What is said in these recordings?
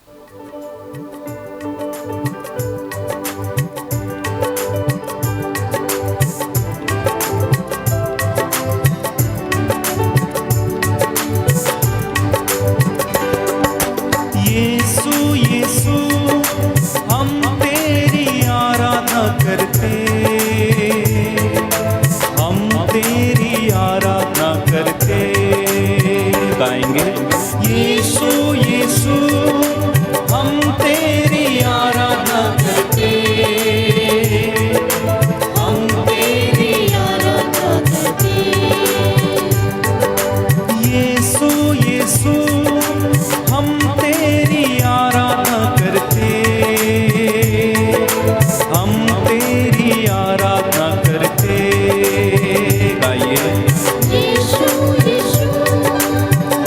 यीशु यीशु हम तेरी आराधना करते, हम तेरी आराधना करते। गाएंगे यीशु यीशु हम तेरी आराधना करते, हम तेरी आराधना करते। यीशु यीशु हम तेरी आराधना करते, हम तेरी आराधना करते। गाइए यीशु यीशु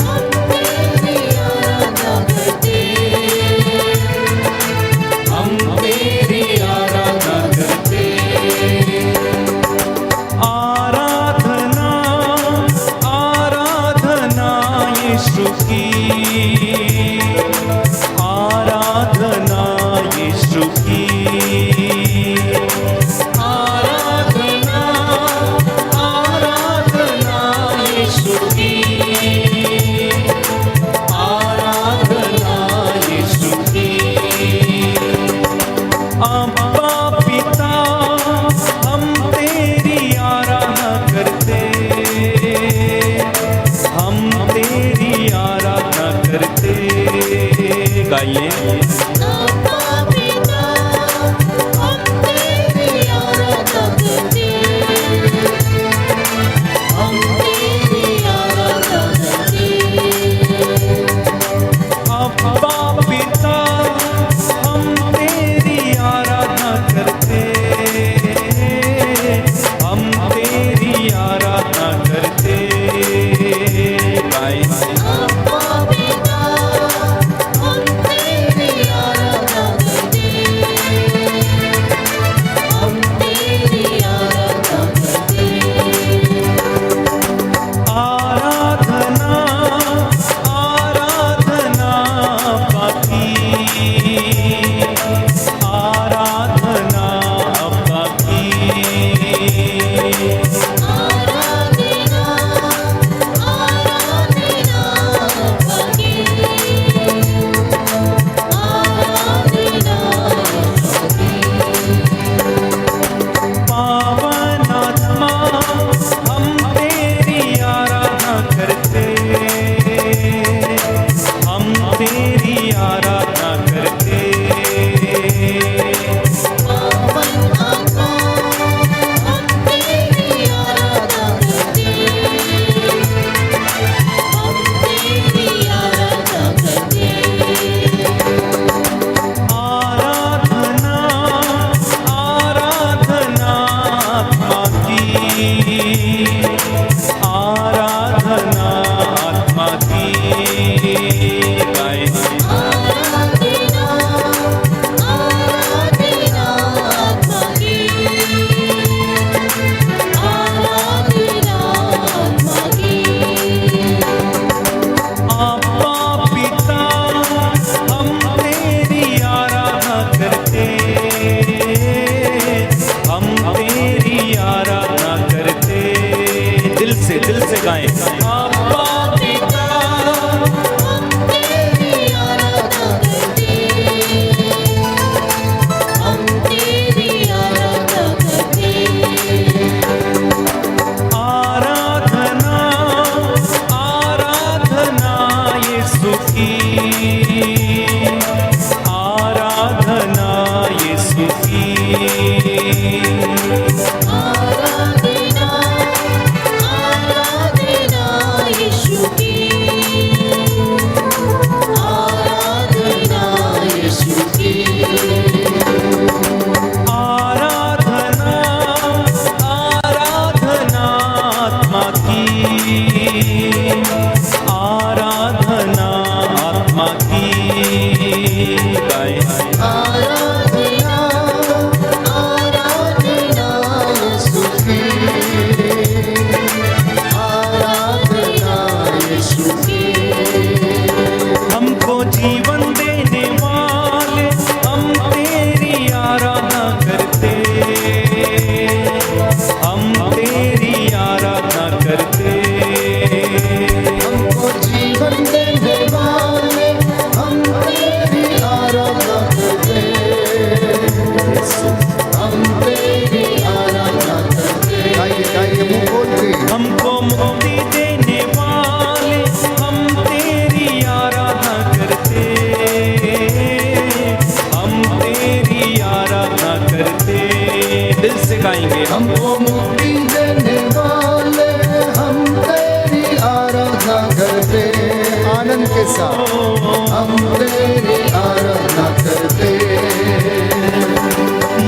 हम तेरी आराधना करते, हम तेरी आराधना करते। आराधना आराधना यीशु की, आराधना यीशु की। आराधना आराधना यीशु की, आराधना यीशु की। अब्बा पिता हम तेरी आराधना करते, हम तेरी आराधना करते। गाइए अब्बा पिता हम तेरी आराधना करते, हम तेरी आराधना करते। अब्बा पिता हम तेरी आराधना करते, हम तेरी आराधना करते। गाएं अब्बा पिता हम तेरी आराधना करते, हम तेरी आराधना करते। आराधना आराधना बाकी, आराधना बाकी। आराधना आराधना बाकी, आराधना बाकी। पावन आत्मा हम तेरी आराधना करते, हम तेरी आराधना करते। पावन आत्मा हम तेरी आराधना करते, हम तेरी आराधना करते। आराधना आराधना आत्मा की, आराधना आत्मा की। गाएं आराधना आराधना आत्मा की, आराधना आत्मा की। अब्बा पिता हम तेरी आराधना करते, हम तेरी आराधना करते। दिल से गाएं अब्बा पिता हम तेरी आराधना करते, हम तेरी आराधना करते। आराधना आराधना यीशु की, आराधना यीशु की। आराधना आराधना यीशु की, आराधना यीशु की। आराधना आराधना आत्मा की, आराधना आत्मा की। गाएं आराधना आराधना यीशु की, आराधना यीशु की। हमको जीवन देने तेरी आराधना करते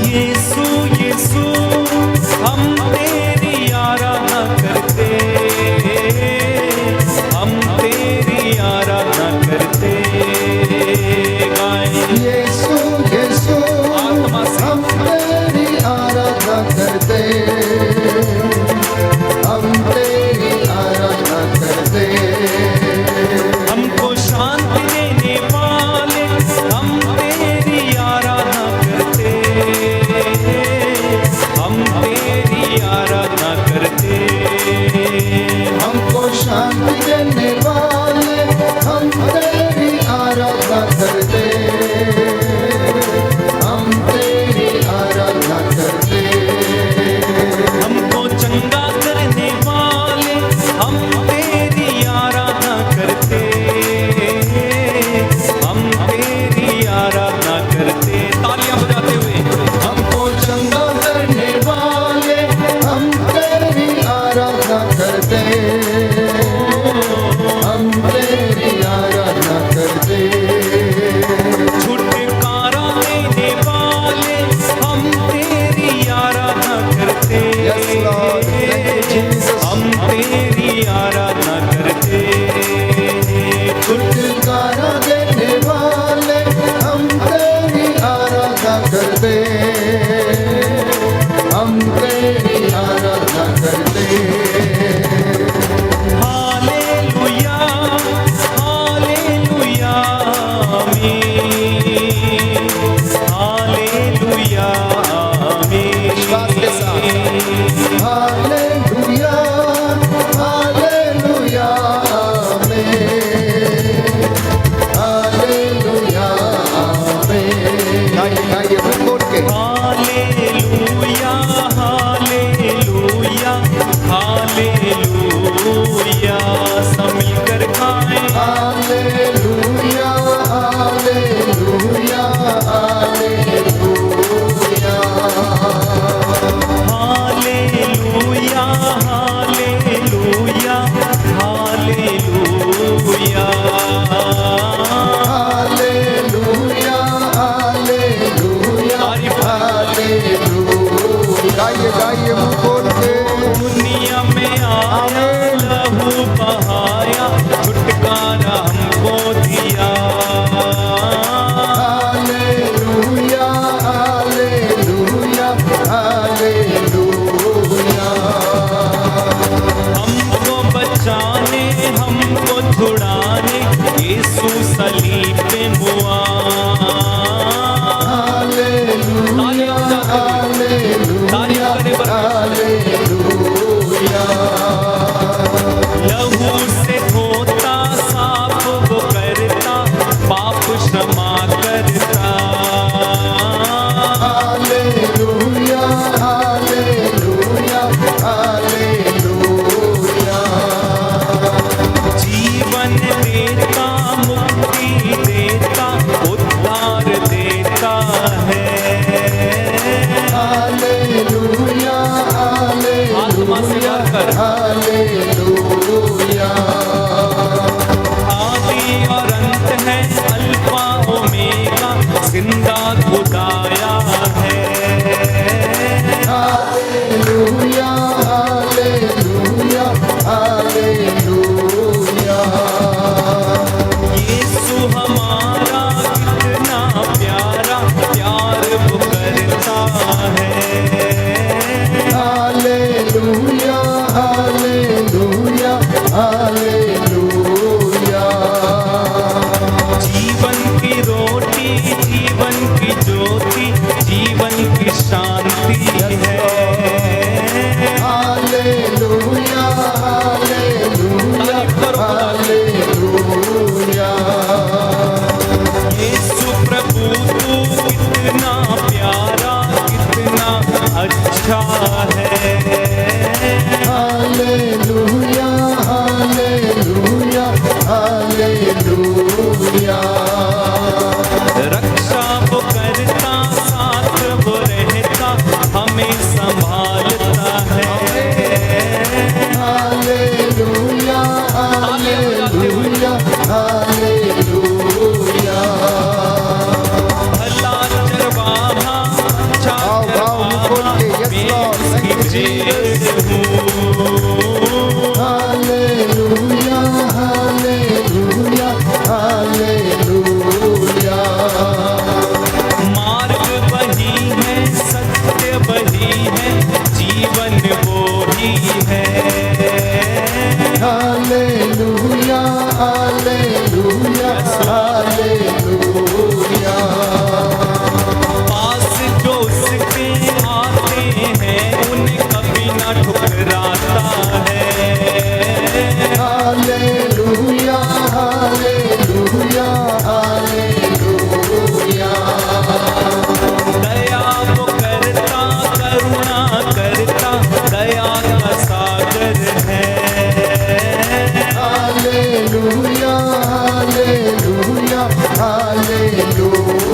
यीशु यीशु हम तेरी आराधना करते, हम तेरी आराधना करते। गाएं यीशु यीशु आत्मा से हम तेरी आराधना करते हम तेरी आराधना करते हमको शांति देने वाले हम तेरी आराधना करते, हम तेरी आराधना करते। हमको शांति देने वाले हम तेरी आराधना करते हम तेरी आराधना करते हमको चंगा करने वाले हम तेरी आराधना करते, हम तेरी आराधना करते। तालियां बजाते हुए हमको चंगा करने वाले हम तेरी आराधना करते हम तेरी आराधना करते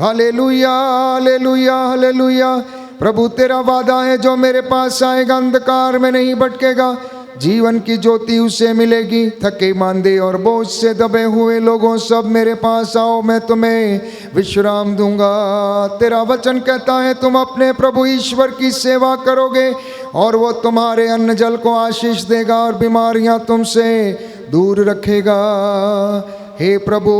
हालेलुया हालेलुया हालेलुया। प्रभु तेरा वादा है, जो मेरे पास आएगा अंधकार में नहीं भटकेगा, जीवन की ज्योति उसे मिलेगी। थके मांदे और बोझ से दबे हुए लोगों, सब मेरे पास आओ, मैं तुम्हें विश्राम दूंगा। तेरा वचन कहता है तुम अपने प्रभु ईश्वर की सेवा करोगे और वो तुम्हारे अन्न जल को आशीष देगा और बीमारियां तुमसे दूर रखेगा। हे प्रभु,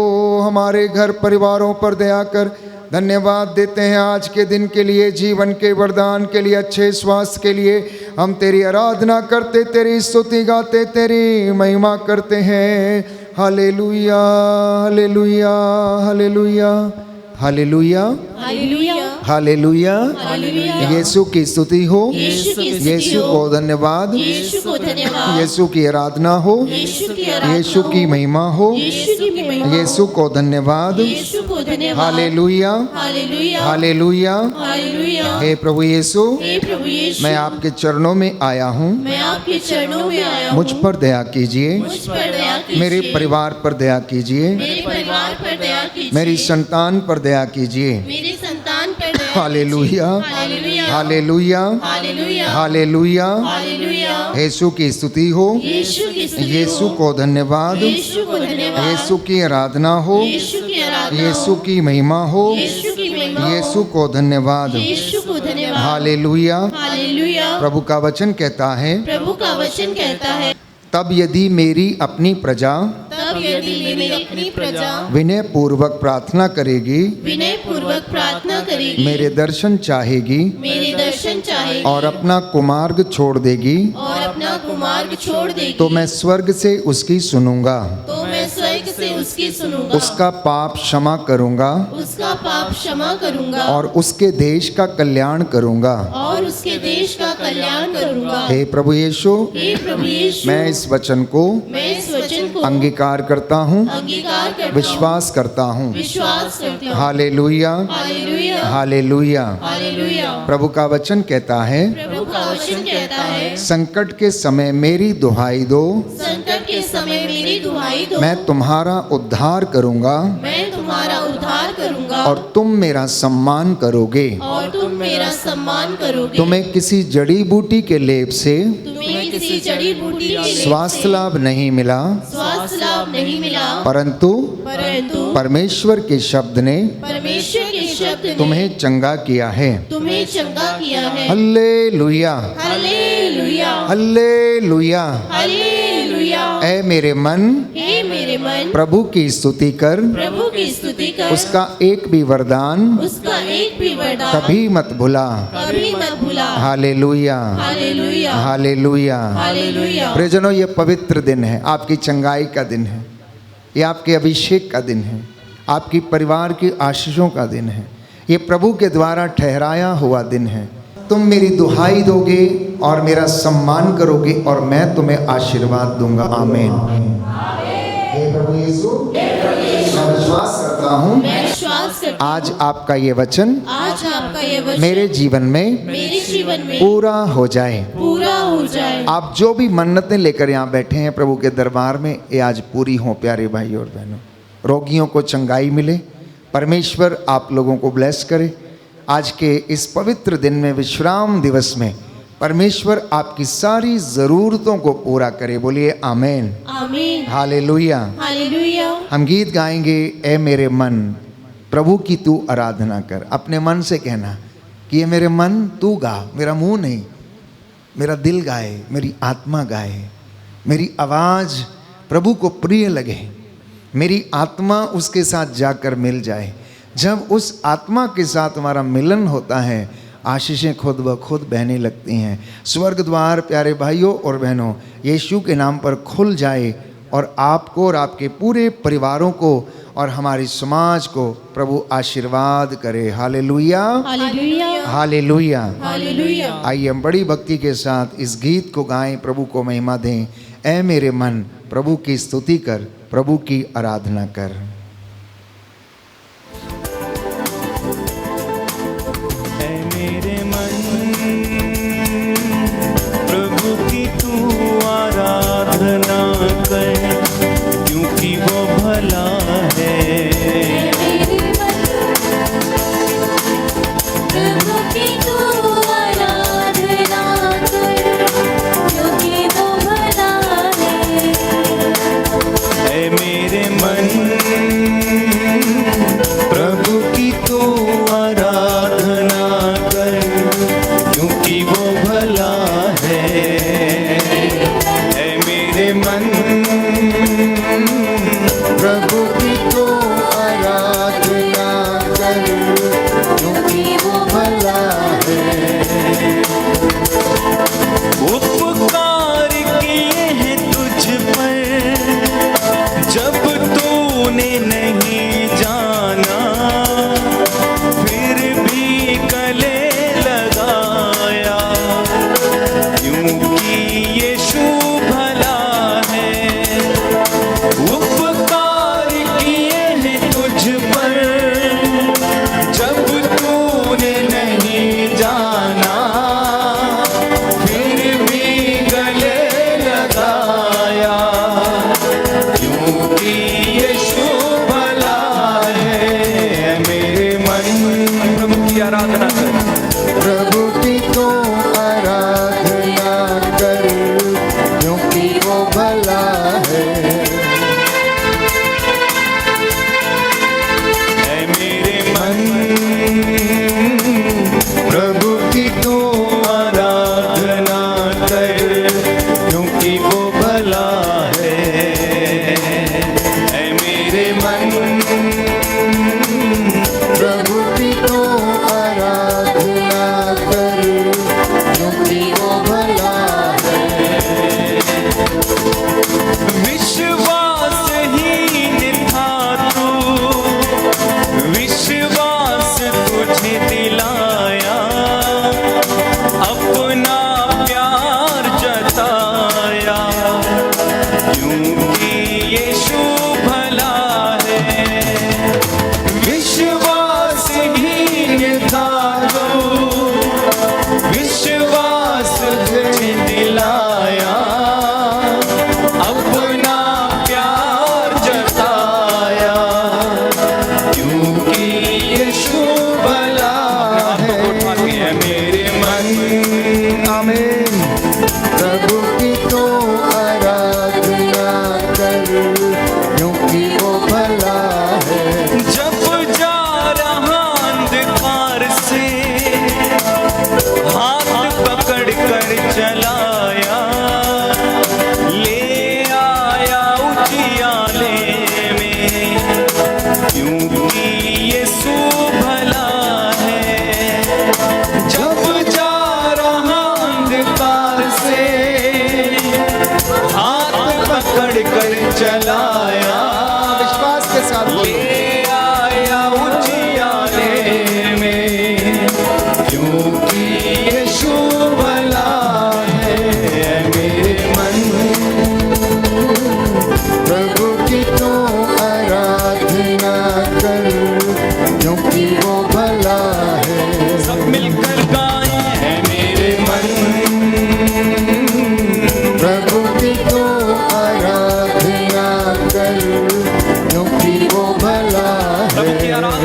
हमारे घर परिवारों पर दया कर। धन्यवाद देते हैं आज के दिन के लिए, जीवन के वरदान के लिए, अच्छे स्वास्थ्य के लिए। हम तेरी आराधना करते, तेरी स्तुति गाते, तेरी महिमा करते हैं। Hallelujah hallelujah hallelujah hallelujah hallelujah hallelujah. Hallelujah. Yeshu की स्तुति हो, यीशु की स्तुति यीशु हो। को धन्यवाद, यीशु को धन्यवाद। यीशु की आराधना हो, यीशु की आराधना यीशु की हो। महिमा हो, यीशु की महिमा। यीशु को धन्यवाद। यीशु को धन्यवाद। Hallelujah hallelujah hallelujah. हालेलुया। हे प्रभु यीशु, हे प्रभु यीशु, मैं आपके चरणों में आया हूँ, मैं आपके चरणों में आया हूँ। मुझ पर दया कीजिए, मुझ पर दया कीजिए। मेरे परिवार पर दया कीजिए, मेरे परिवार पर दया कीजिए। मेरी संतान पर दया कीजिए। मेरी संतान पर दया hallelujah hallelujah hallelujah hallelujah hallelujah. Hallelujah. Yeshu की स्तुति हो, यीशु की स्तुति हो। यीशु को धन्यवाद, यीशु को धन्यवाद। यीशु की आराधना हो, यीशु की आराधना यीशु हो। की महिमा हो, यीशु की महिमा हो। यीशु को धन्यवाद। यीशु को धन्यवाद। हालेलुया। हालेलुया। प्रभु का वचन कहता है, प्रभु का वचन कहता है, तब यदि मेरी अपनी प्रजा तब यदि मेरी अपनी प्रजा विनय पूर्वक प्रार्थना करेगी, विनय पूर्वक प्रार्थना करेगी, मेरे दर्शन चाहेगी मेरे दर्शन चाहेगी और अपना कुमार्ग छोड़ देगी, और अपना कुमार्ग छोड़ देगी, तो मैं स्वर्ग से उसकी सुनूंगा, तो मैं स्वर्ग से उसकी सुनूंगा, उसका पाप क्षमा करूंगा उसका पाप क्षमा करूंगा और उसके देश का कल्याण करूंगा। और उसके देश का कल्याण करूंगा। हे प्रभु यीशु, हे प्रभु यीशु, मैं इस वचन को मैं इस वचन को अंगीकार करता हूँ, अंगीकार करता हूँ, विश्वास करता हूँ। विश्वास करता हूँ। Hallelujah hallelujah hallelujah. हालेलुया। प्रभु का वचन कहता है, प्रभु का वचन कहता है, संकट के समय मेरी दुहाई दो, संकट के समय मेरी दुहाई दो, मैं तुम्हारा उद्धार करूंगा मैं तुम्हारा उद्धार करूंगा और तुम मेरा सम्मान करोगे। और तुम मेरा सम्मान करोगे। तुम्हें किसी जड़ी बूटी के लेप से तुम्हें किसी जड़ी बूटी के लेप स्वास्थ्य से लाभ नहीं मिला, स्वास्थ्य लाभ नहीं मिला, परंतु परंतु परमेश्वर के शब्द ने परमेश्वर के शब्द ने तुम्हें चंगा किया है। तुम्हें चंगा किया है। Hallelujah hallelujah hallelujah. हालेलुया। ऐ मेरे मन, हे मेरे मन, प्रभु की स्तुति कर, प्रभु की स्तुति कर, उसका एक भी वरदान उसका एक भी वरदान कभी मत भुला। कभी मत भूला। Hallelujah hallelujah hallelujah. हालेलुया। प्रियजनों, ये पवित्र दिन है, आपकी चंगाई का दिन है, ये आपके अभिषेक का दिन है, आपकी परिवार की आशीषों का दिन है, ये प्रभु के द्वारा ठहराया हुआ दिन है। तुम मेरी दुहाई दोगे और मेरा सम्मान करोगे और मैं तुम्हें आशीर्वाद दूंगा। आमीन। हे प्रभु यीशु, मैं विश्वास करता हूँ मैं विश्वास करता हूँ, आज आपका ये वचन आज आपका ये वचन मेरे जीवन में मेरे जीवन में पूरा हो जाए। पूरा हो जाए। आप जो भी मन्नतें लेकर यहाँ बैठे हैं प्रभु के दरबार में, ये आज पूरी हों प्यारे भाई और बहनों। रोगियों को चंगाई मिले, परमेश्वर आप लोगों को ब्लेस करे। आज के इस पवित्र दिन में, विश्राम दिवस में, परमेश्वर आपकी सारी ज़रूरतों को पूरा करे। बोलिए आमीन। आमीन। हालेलुया। हालेलुया। हम गीत गाएंगे, ए मेरे मन प्रभु की तू आराधना कर। अपने मन से कहना कि ये मेरे मन तू गा, मेरा मुंह नहीं, मेरा दिल गाए, मेरी आत्मा गाए, मेरी आवाज़ प्रभु को प्रिय लगे, मेरी आत्मा उसके साथ जाकर मिल जाए। जब उस आत्मा के साथ हमारा मिलन होता है, आशीषें खुद ब खुद बहने लगती हैं। स्वर्ग द्वार प्यारे भाइयों और बहनों यीशु के नाम पर खुल जाए और आपको और आपके पूरे परिवारों को और हमारी समाज को प्रभु आशीर्वाद करे। Hallelujah hallelujah. हालेलुया। हालेलुया। आइए हम बड़ी भक्ति के साथ इस गीत को गाएं, प्रभु को महिमा दें। ऐ मेरे मन प्रभु की स्तुति कर, प्रभु की आराधना कर। ऐ मेरे मन प्रभु की तू आराधना कर, क्योंकि वो भला है।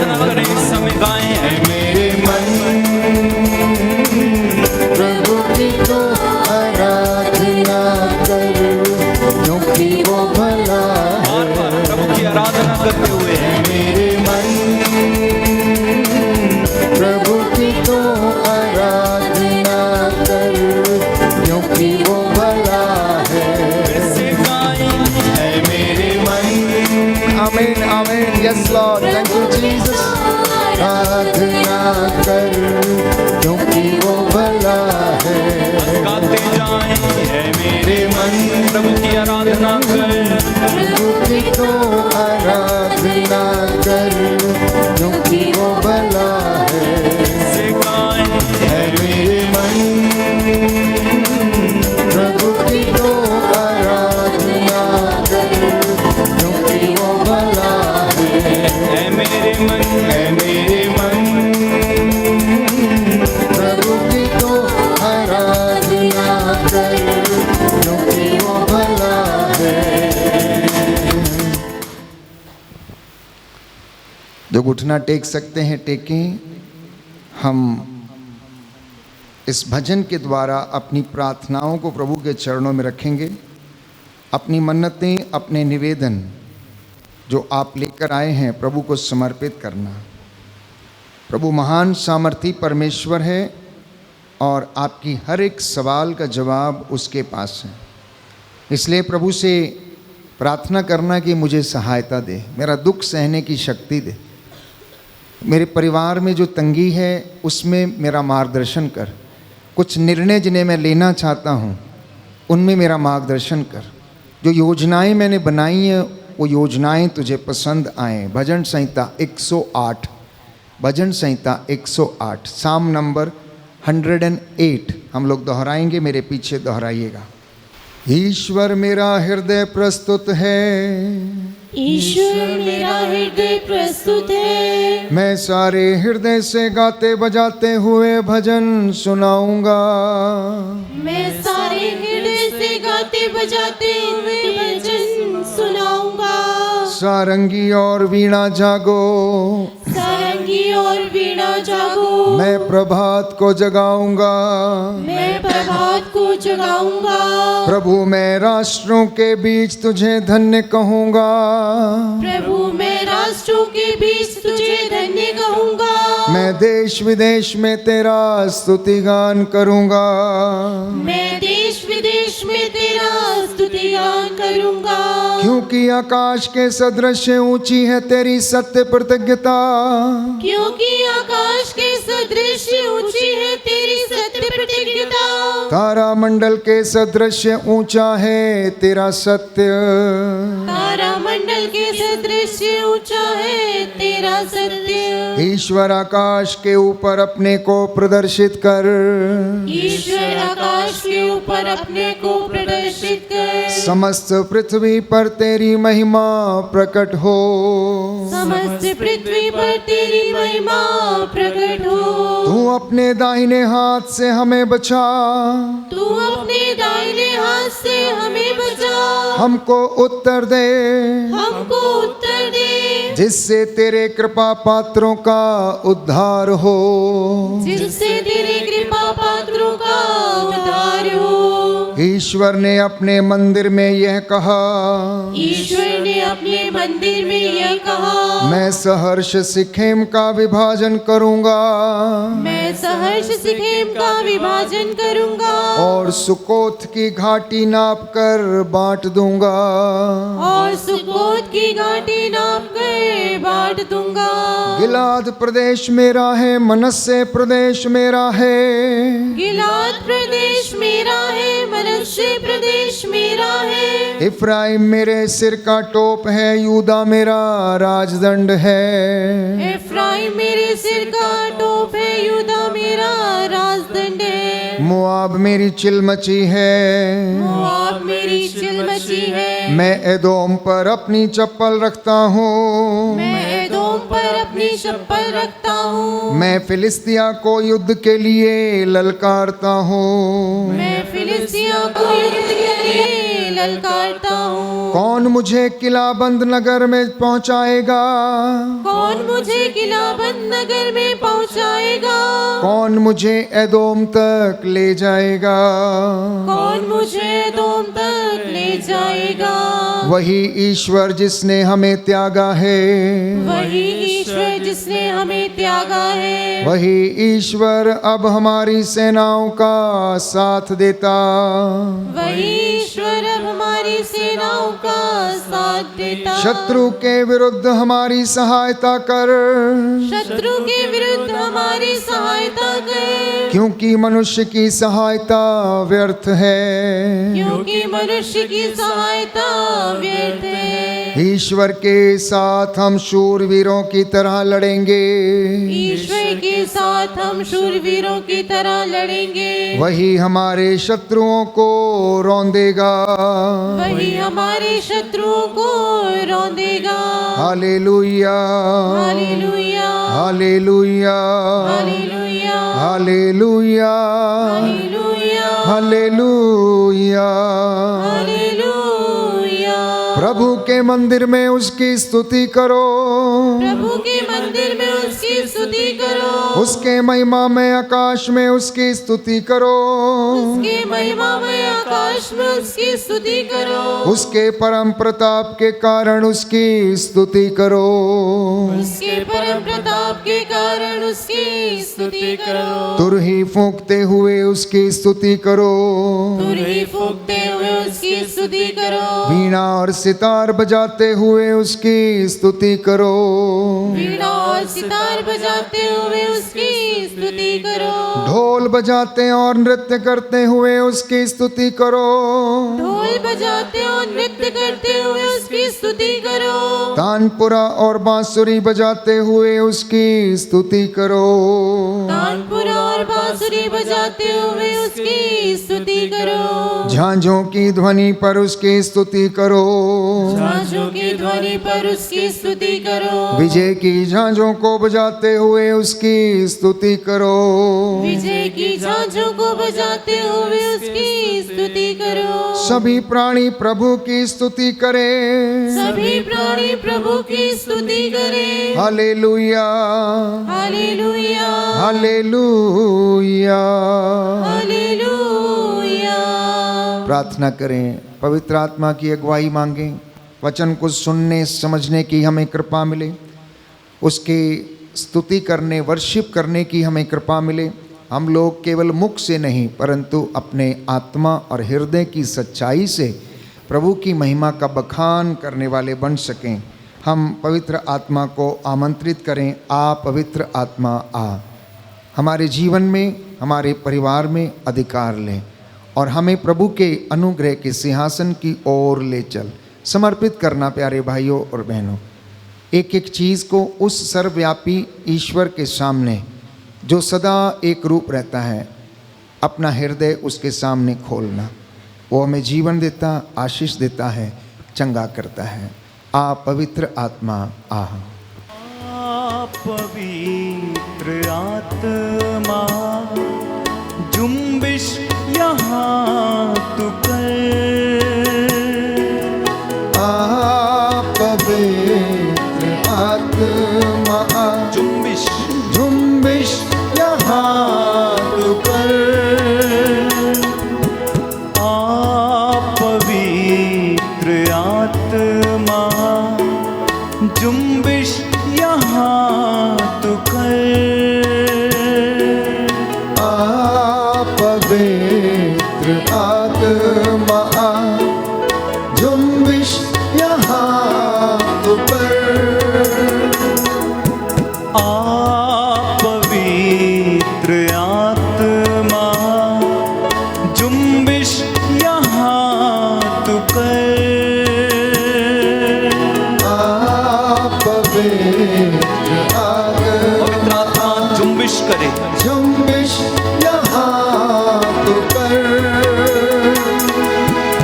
आराधना करें, इस समय गाएं। ऐ मेरे मन प्रभु की तो आराधना कर, क्योंकि वो भला बार बार है। प्रभु की आराधना करते हुए मेरे मन प्रभु की तो आराधना कर, क्योंकि वो भला है। फिर से गाएं। ऐ मेरे मन amen amen. Yes lord, thank you Jesus. आराधना कर, क्योंकि वो भला है। गाते जाएं। ऐ मेरे मन प्रभु की आराधना कर, प्रभु की तो आराधना कर, क्योंकि वो भला है। से गाएं। है मेरे मन प्रभु की तो आराधना कर, क्योंकि वो भला है। ऐ मेरे मन है मेरे मन प्रभु की तो आराधना कर, क्योंकि वो भला है। जो घुटना टेक सकते हैं टेकें। हम इस भजन के द्वारा अपनी प्रार्थनाओं को प्रभु के चरणों में रखेंगे। अपनी मन्नतें, अपने निवेदन जो आप लेकर आए हैं प्रभु को समर्पित करना। प्रभु महान सामर्थी परमेश्वर है और आपकी हर एक सवाल का जवाब उसके पास है। इसलिए प्रभु से प्रार्थना करना कि मुझे सहायता दे, मेरा दुख सहने की शक्ति दे, मेरे परिवार में जो तंगी है उसमें मेरा मार्गदर्शन कर, कुछ निर्णय जिन्हें मैं लेना चाहता हूँ उनमें मेरा मार्गदर्शन कर, जो योजनाएं मैंने बनाई हैं वो योजनाएं तुझे पसंद आएँ। भजन संहिता 108, भजन संहिता 108, साम नंबर 108 हम लोग दोहराएंगे, मेरे पीछे दोहराइएगा। ईश्वर मेरा हृदय प्रस्तुत है, ईश्वर मेरा हृदय प्रस्तुत है। मैं सारे हृदय से गाते बजाते हुए भजन सुनाऊंगा। मैं सारे हृदय से गाते बजाते हुए भजन सुनाऊंगा। सारंगी और वीणा जागो, सारंगी और वीणा जागो। मैं प्रभात को जगाऊंगा। मैं प्रभात को जगाऊंगा। प्रभु मैं राष्ट्रों के बीच तुझे धन्य कहूंगा। प्रभु मैं राष्ट्रों के बीच तुझे धन्य कहूंगा। मैं देश विदेश में तेरा स्तुति गान करूंगा। मैं देश विदेश में तेरा स्तुति गान करूंगा। क्योंकि आकाश के सदृश ऊंची है तेरी सत्य प्रतिज्ञता। क्योंकि आकाश के सदृश ऊंची है तेरी सत्य प्रतिज्ञता। तारा मंडल के सदृश ऊंचा है तेरा सत्य। तारा मंडल के सदृश ऊंचा है तेरा सत्य। ईश्वर आकाश के ऊपर अपने को प्रदर्शित कर। ईश्वर आकाश के ऊपर अपने को प्रदर्शित कर। समस्त पृथ्वी पर तेरी महिमा प्रकट हो। समस्त पृथ्वी पर तेरी महिमा प्रकट हो। तू अपने दाहिने हाथ से हमें बचा। तू अपने दाहिने हाथ से हमें बचा। हमको उत्तर दे, हमको उत्तर दे। जिससे तेरे कृपा पात्रों का उद्धार हो। जिससे तेरे कृपा पात्रों का उद्धार हो। ईश्वर ने अपने मंदिर में यह कहा। ईश्वर ने अपने मंदिर में यह कहा। मैं सहर्ष सिखेम का विभाजन करूंगा। मैं सहर्ष सिखेम का विभाजन करूंगा। और सुकोत की घाटी नाप कर बांट दूंगा। और सुकोत की घाटी नाप कर बांट दूंगा। गिलाद प्रदेश मेरा है, मनस्से प्रदेश मेरा है। गिलाद प्रदेश मेरा है, मनस्से प्रदेश मेरा है। इफ्राइम मेरे सिर का टोप है, यूदा मेरा राजदंड है। इफ्राइम मेरे सिर का टोप है, यूदा मेरा राजदंड है। मोआब मेरी चिलमची है। मोआब मेरी चिलमची है। मैं एदोम पर अपनी चप्पल रखता हूँ। मैं एदोम पर अपनी चप्पल रखता हूँ। मैं फिलिस्तिया को युद्ध के लिए ललकारता हूँ। मैं फिलिस्तिया को युद्ध के लिए ललकारता हूँ। कौन मुझे किलाबंद नगर में पहुंचाएगा? कौन मुझे किलाबंद नगर में पहुंचाएगा? कौन मुझे एदोम तक ले जाएगा? कौन मुझे एदोम तक ले जाएगा? वही ईश्वर जिसने हमें त्यागा है, वही ईश्वर जिसने हमें त्यागा है, वही ईश्वर अब हमारी सेनाओं का साथ देता। वही ईश्वर अब हमारी सेनाओं का साथ देता। शत्रु के विरुद्ध हमारी सहायता कर, शत्रु के विरुद्ध हमारी सहायता कर, क्योंकि मनुष्य की सहायता व्यर्थ है, क्योंकि मनुष्य की सहायता व्यर्थ है। ईश्वर के साथ हम शूरवीरों की तरह लड़ेंगे, ईश्वर के साथ हम शूरवीरों की तरह लड़ेंगे। वही हमारे शत्रुओं को रौंदेगा, वही हमारे शत्रुओं को रौंदेगा। Hallelujah, hallelujah, hallelujah, hallelujah, hallelujah, hallelujah, hallelujah. Hallelujah. प्रभु के मंदिर में उसकी स्तुति करो, प्रभु के मंदिर में उसकी स्तुति करो, उसके महिमा में आकाश में उसकी स्तुति करो, उसके महिमा में आकाश में उसकी स्तुति करो, उसके परम प्रताप के कारण उसकी स्तुति करो, उसके परम प्रताप के कारण उसकी स्तुति करो। तुरही फूंकते हुए उसकी स्तुति करो, तुरही फूंकते हुए उसकी स्तुति करो, वीणा और सितार बजाते हुए उसकी स्तुति करो, वीणा और सितार बजाते हुए उसकी स्तुति करो, ढोल बजाते और नृत्य करते हुए उसकी स्तुति करो, ढोल बजाते और नृत्य करते हुए उसकी स्तुति करो, तानपुरा और बांसुरी बजाते हुए उसकी स्तुति करो, तानपुरा और बांसुरी बजाते हुए उसकी स्तुति करो, झांझों की ध्वनि पर उसकी स्तुति करो, झांझों की ध्वनि पर उसकी स्तुति करो, विजय की झांझों को बजाते हुए उसकी स्तुति करो, विजय की झांझों को बजाते हुए उसकी स्तुति करो। सभी प्राणी प्रभु की स्तुति करे, सभी प्राणी प्रभु की स्तुति करें। Hallelujah, hallelujah, hallelujah. हालेलुया। प्रार्थना करें, पवित्र आत्मा की अगुवाई मांगें, वचन को सुनने समझने की हमें कृपा मिले, उसकी स्तुति करने वर्शिप करने की हमें कृपा मिले। हम लोग केवल मुख से नहीं परंतु अपने आत्मा और हृदय की सच्चाई से प्रभु की महिमा का बखान करने वाले बन सकें। हम पवित्र आत्मा को आमंत्रित करें, आ पवित्र आत्मा आ, हमारे जीवन में हमारे परिवार में अधिकार लें और हमें प्रभु के अनुग्रह के सिंहासन की ओर ले चल। समर्पित करना प्यारे भाइयों और बहनों, एक एक चीज़ को उस सर्वव्यापी ईश्वर के सामने जो सदा एक रूप रहता है, अपना हृदय उसके सामने खोलना। वो हमें जीवन देता, आशीष देता है, चंगा करता है। आ पवित्र आत्मा आ। पवित्र आत्मा जुम्बिश यहाँ तू कर, आ पवित्र आत्मा जुम्बिश झुम्बिश यहाँ तू कर, पवित्र आत्मा जुम्बिश यहाँ तू कर, आ पवित्र आत्मा झुम्बिश यहाँ तू कर, पवित्र आत्मा जुम्बिश यहाँ तू कर, पवित्र आत्मा जुम्बिश करे, झुम्बिश यहाँ तू कर,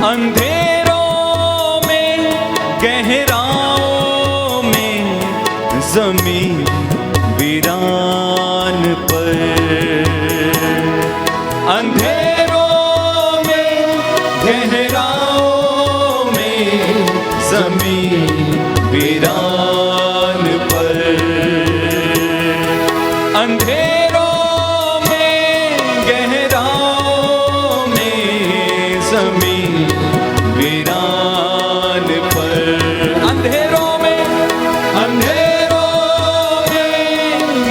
अंधेरों में गहराओं में जमीन वीरान पर, अंधेरों में गहराओं में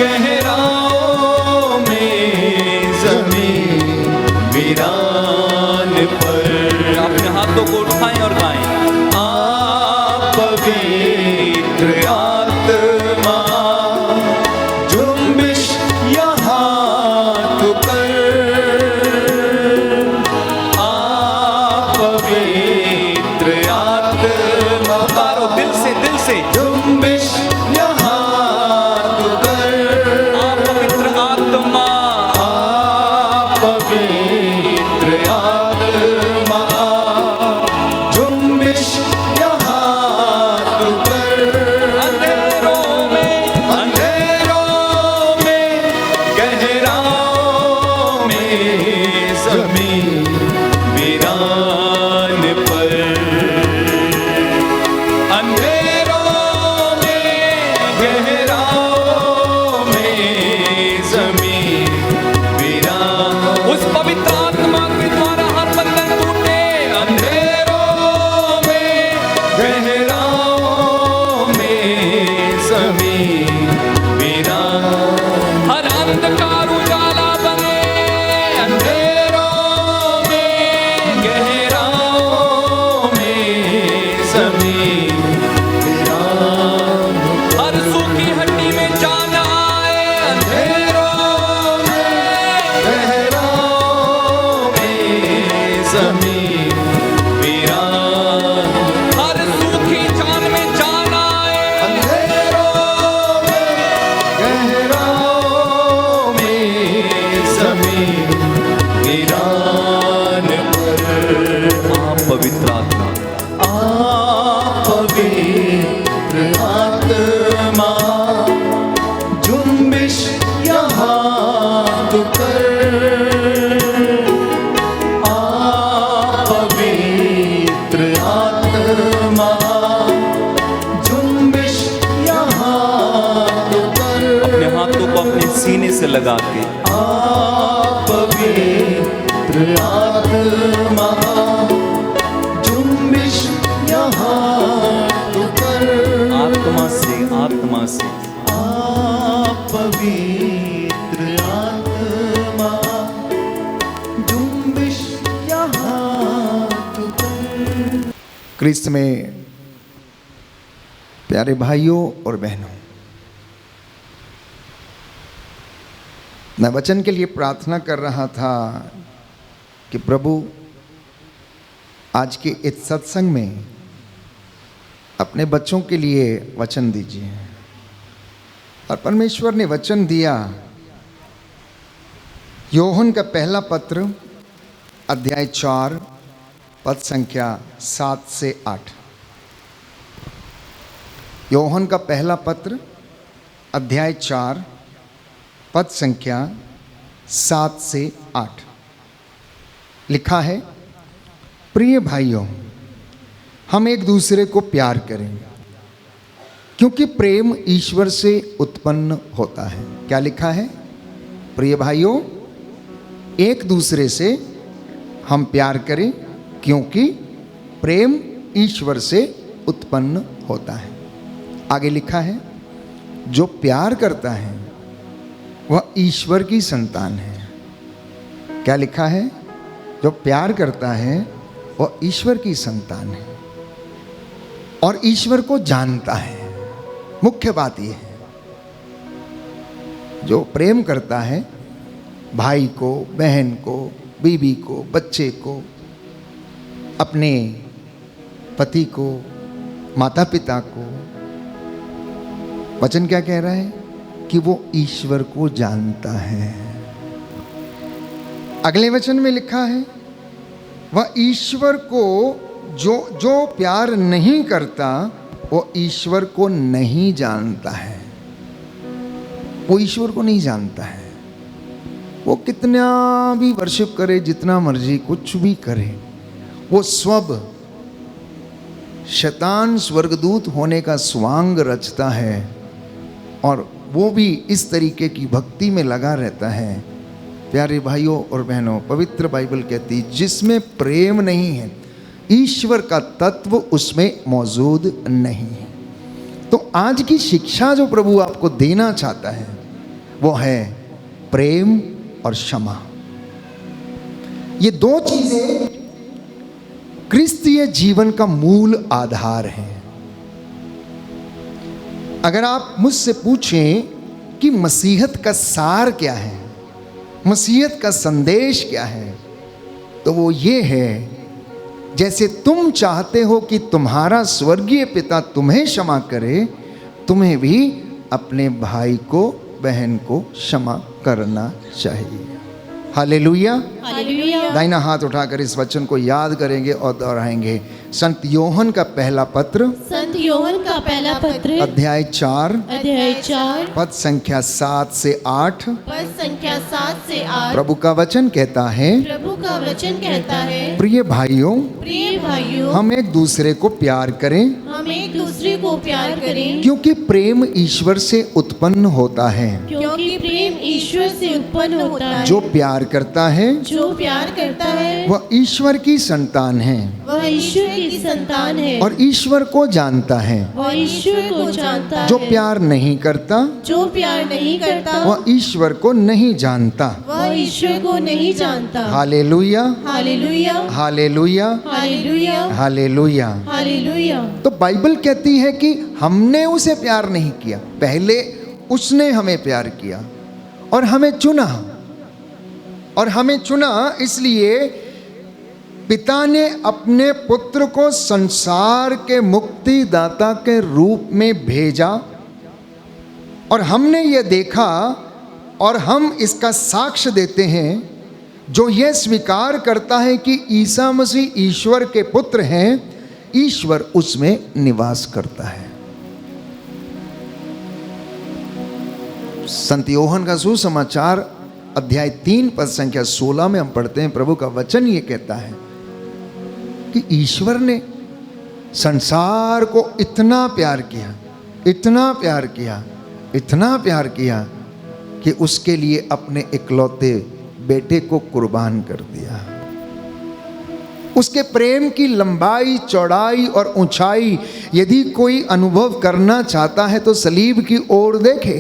गहराओं में जमीन वीरान पर। अपने हाथों को उठाएं और गाएं। आप पवित्र आत्मा जुम्बिश यहाँ तो कर। आप पवित्र आत्मा पुकारो दिल से जुम्बिश यहाँ तो कर। आप पवित्र आत्मा, आप पवित्र आत्मा जुम्बिश यहाँ तो कर। अंधेरों में गहराओं में जमीन वीरान पर। अंधेरों में गहराओं में जमीन वीरान। उस पवित्र आत्मा के द्वारा हर बंधन टूटे। अंधेरों में गहराओं में जमीन वीरान। हर अंधकार उजाला बने। अंधेरों में गहराओं में जमीन वीरान। हर सूखी हड्डी में जान आए। अंधेरों में गहराओं में जमीन वीरान। हर सूखी जान में जान आए। अंधेरों में गहराओं में जमीन वीरान पर। आप पवित्र आत्मा, आप पवित्र आत्मा जुम्बिश यहाँ तो कर। आप पवित्र आत्मा जुम्बिश यहाँ तो कर। अपने हाथों को अपने सीने से लगा के आप पवित्र आत्मा जुम्बिश यहाँ तो कर। आत्मा से आप पवित्र आत्मा जुम्बिश यहाँ तो कर। क्रिस्त में प्यारे भाइयों और बहनों, मैं वचन के लिए प्रार्थना कर रहा था कि प्रभु आज के इस सत्संग में अपने बच्चों के लिए वचन दीजिए। और परमेश्वर ने वचन दिया। यूहन्ना का पहला पत्र अध्याय 4 पद संख्या 7 से 8। यूहन्ना का पहला पत्र अध्याय 4 पद संख्या 7 से 8 लिखा है, प्रिय भाइयों, हम एक दूसरे को प्यार करें क्योंकि प्रेम ईश्वर से उत्पन्न होता है। क्या लिखा है? प्रिय भाइयों, एक दूसरे से हम प्यार करें क्योंकि प्रेम ईश्वर से उत्पन्न होता है। आगे लिखा है, जो प्यार करता है वह ईश्वर की संतान है। क्या लिखा है? जो प्यार करता है वह ईश्वर की संतान है और ईश्वर को जानता है। मुख्य बात यह है, जो प्रेम करता है भाई को, बहन को, बीवी को, बच्चे को, अपने पति को, माता पिता को, वचन क्या कह रहा है कि वो ईश्वर को जानता है। अगले वचन में लिखा है, वह ईश्वर को जो प्यार नहीं करता वो ईश्वर को नहीं जानता है। वो ईश्वर को नहीं जानता है। वो कितना भी वर्शिप करे, जितना मर्जी कुछ भी करे, वो स्वब शैतान स्वर्गदूत होने का स्वांग रचता है और वो भी इस तरीके की भक्ति में लगा रहता है। प्यारे भाइयों और बहनों, पवित्र बाइबल कहती है जिसमें प्रेम नहीं है, ईश्वर का तत्व उसमें मौजूद नहीं है। तो आज की शिक्षा जो प्रभु आपको देना चाहता है वो है प्रेम और क्षमा। ये दो चीजें क्रिस्तीय जीवन का मूल आधार है। अगर आप मुझसे पूछें कि मसीहत का सार क्या है, मसीहत का संदेश क्या है, तो वो ये है, जैसे तुम चाहते हो कि तुम्हारा स्वर्गीय पिता तुम्हें क्षमा करे, तुम्हें भी अपने भाई को, बहन को क्षमा करना चाहिए। हालेलुया। हालेलुया। दाहिना हाथ उठाकर इस वचन को याद करेंगे और दोहराएंगे। संत योहन का पहला पत्र, संत योहन का पहला पत्र, अध्याय 4, अध्याय 4, पद संख्या 7 से 8। पद संख्या 7 से 8। प्रभु का वचन कहता है, प्रभु का वचन कहता है, प्रिय भाइयों, प्रिय भाइयों, हम एक दूसरे को प्यार करें, हम एक दूसरे को प्यार करें, क्योंकि प्रेम ईश्वर से उत्पन्न होता है। क्योंकि प्रेम ईश्वर से उत्पन्न होता है। जो प्यार करता है जो प्यार करता है वह ईश्वर की संतान है वह ईश्वर की संतान है और ईश्वर को जानता है। वह ईश्वर को जानता है। जो प्यार नहीं करता जो प्यार नहीं करता वह ईश्वर को नहीं जानता। वह ईश्वर को नहीं जानता। Hallelujah, hallelujah, hallelujah, hallelujah, hallelujah. Hallelujah. तो बाइबल कहती है कि हमने उसे प्यार नहीं किया, पहले उसने हमें प्यार किया और हमें चुना। और हमें चुना इसलिए पिता ने अपने पुत्र को संसार के मुक्तिदाता के रूप में भेजा और हमने ये देखा और हम इसका साक्ष्य देते हैं। जो ये स्वीकार करता है कि ईसा मसीह ईश्वर के पुत्र हैं, ईश्वर उसमें निवास करता है। संत योहन का सुसमाचार अध्याय 3 पद संख्या 16 में हम पढ़ते हैं, प्रभु का वचन ये कहता है कि ईश्वर ने संसार को इतना प्यार किया, इतना प्यार किया, इतना प्यार किया कि उसके लिए अपने इकलौते बेटे को कुर्बान कर दिया। उसके प्रेम की लंबाई, चौड़ाई और ऊंचाई यदि कोई अनुभव करना चाहता है तो सलीब की ओर देखे।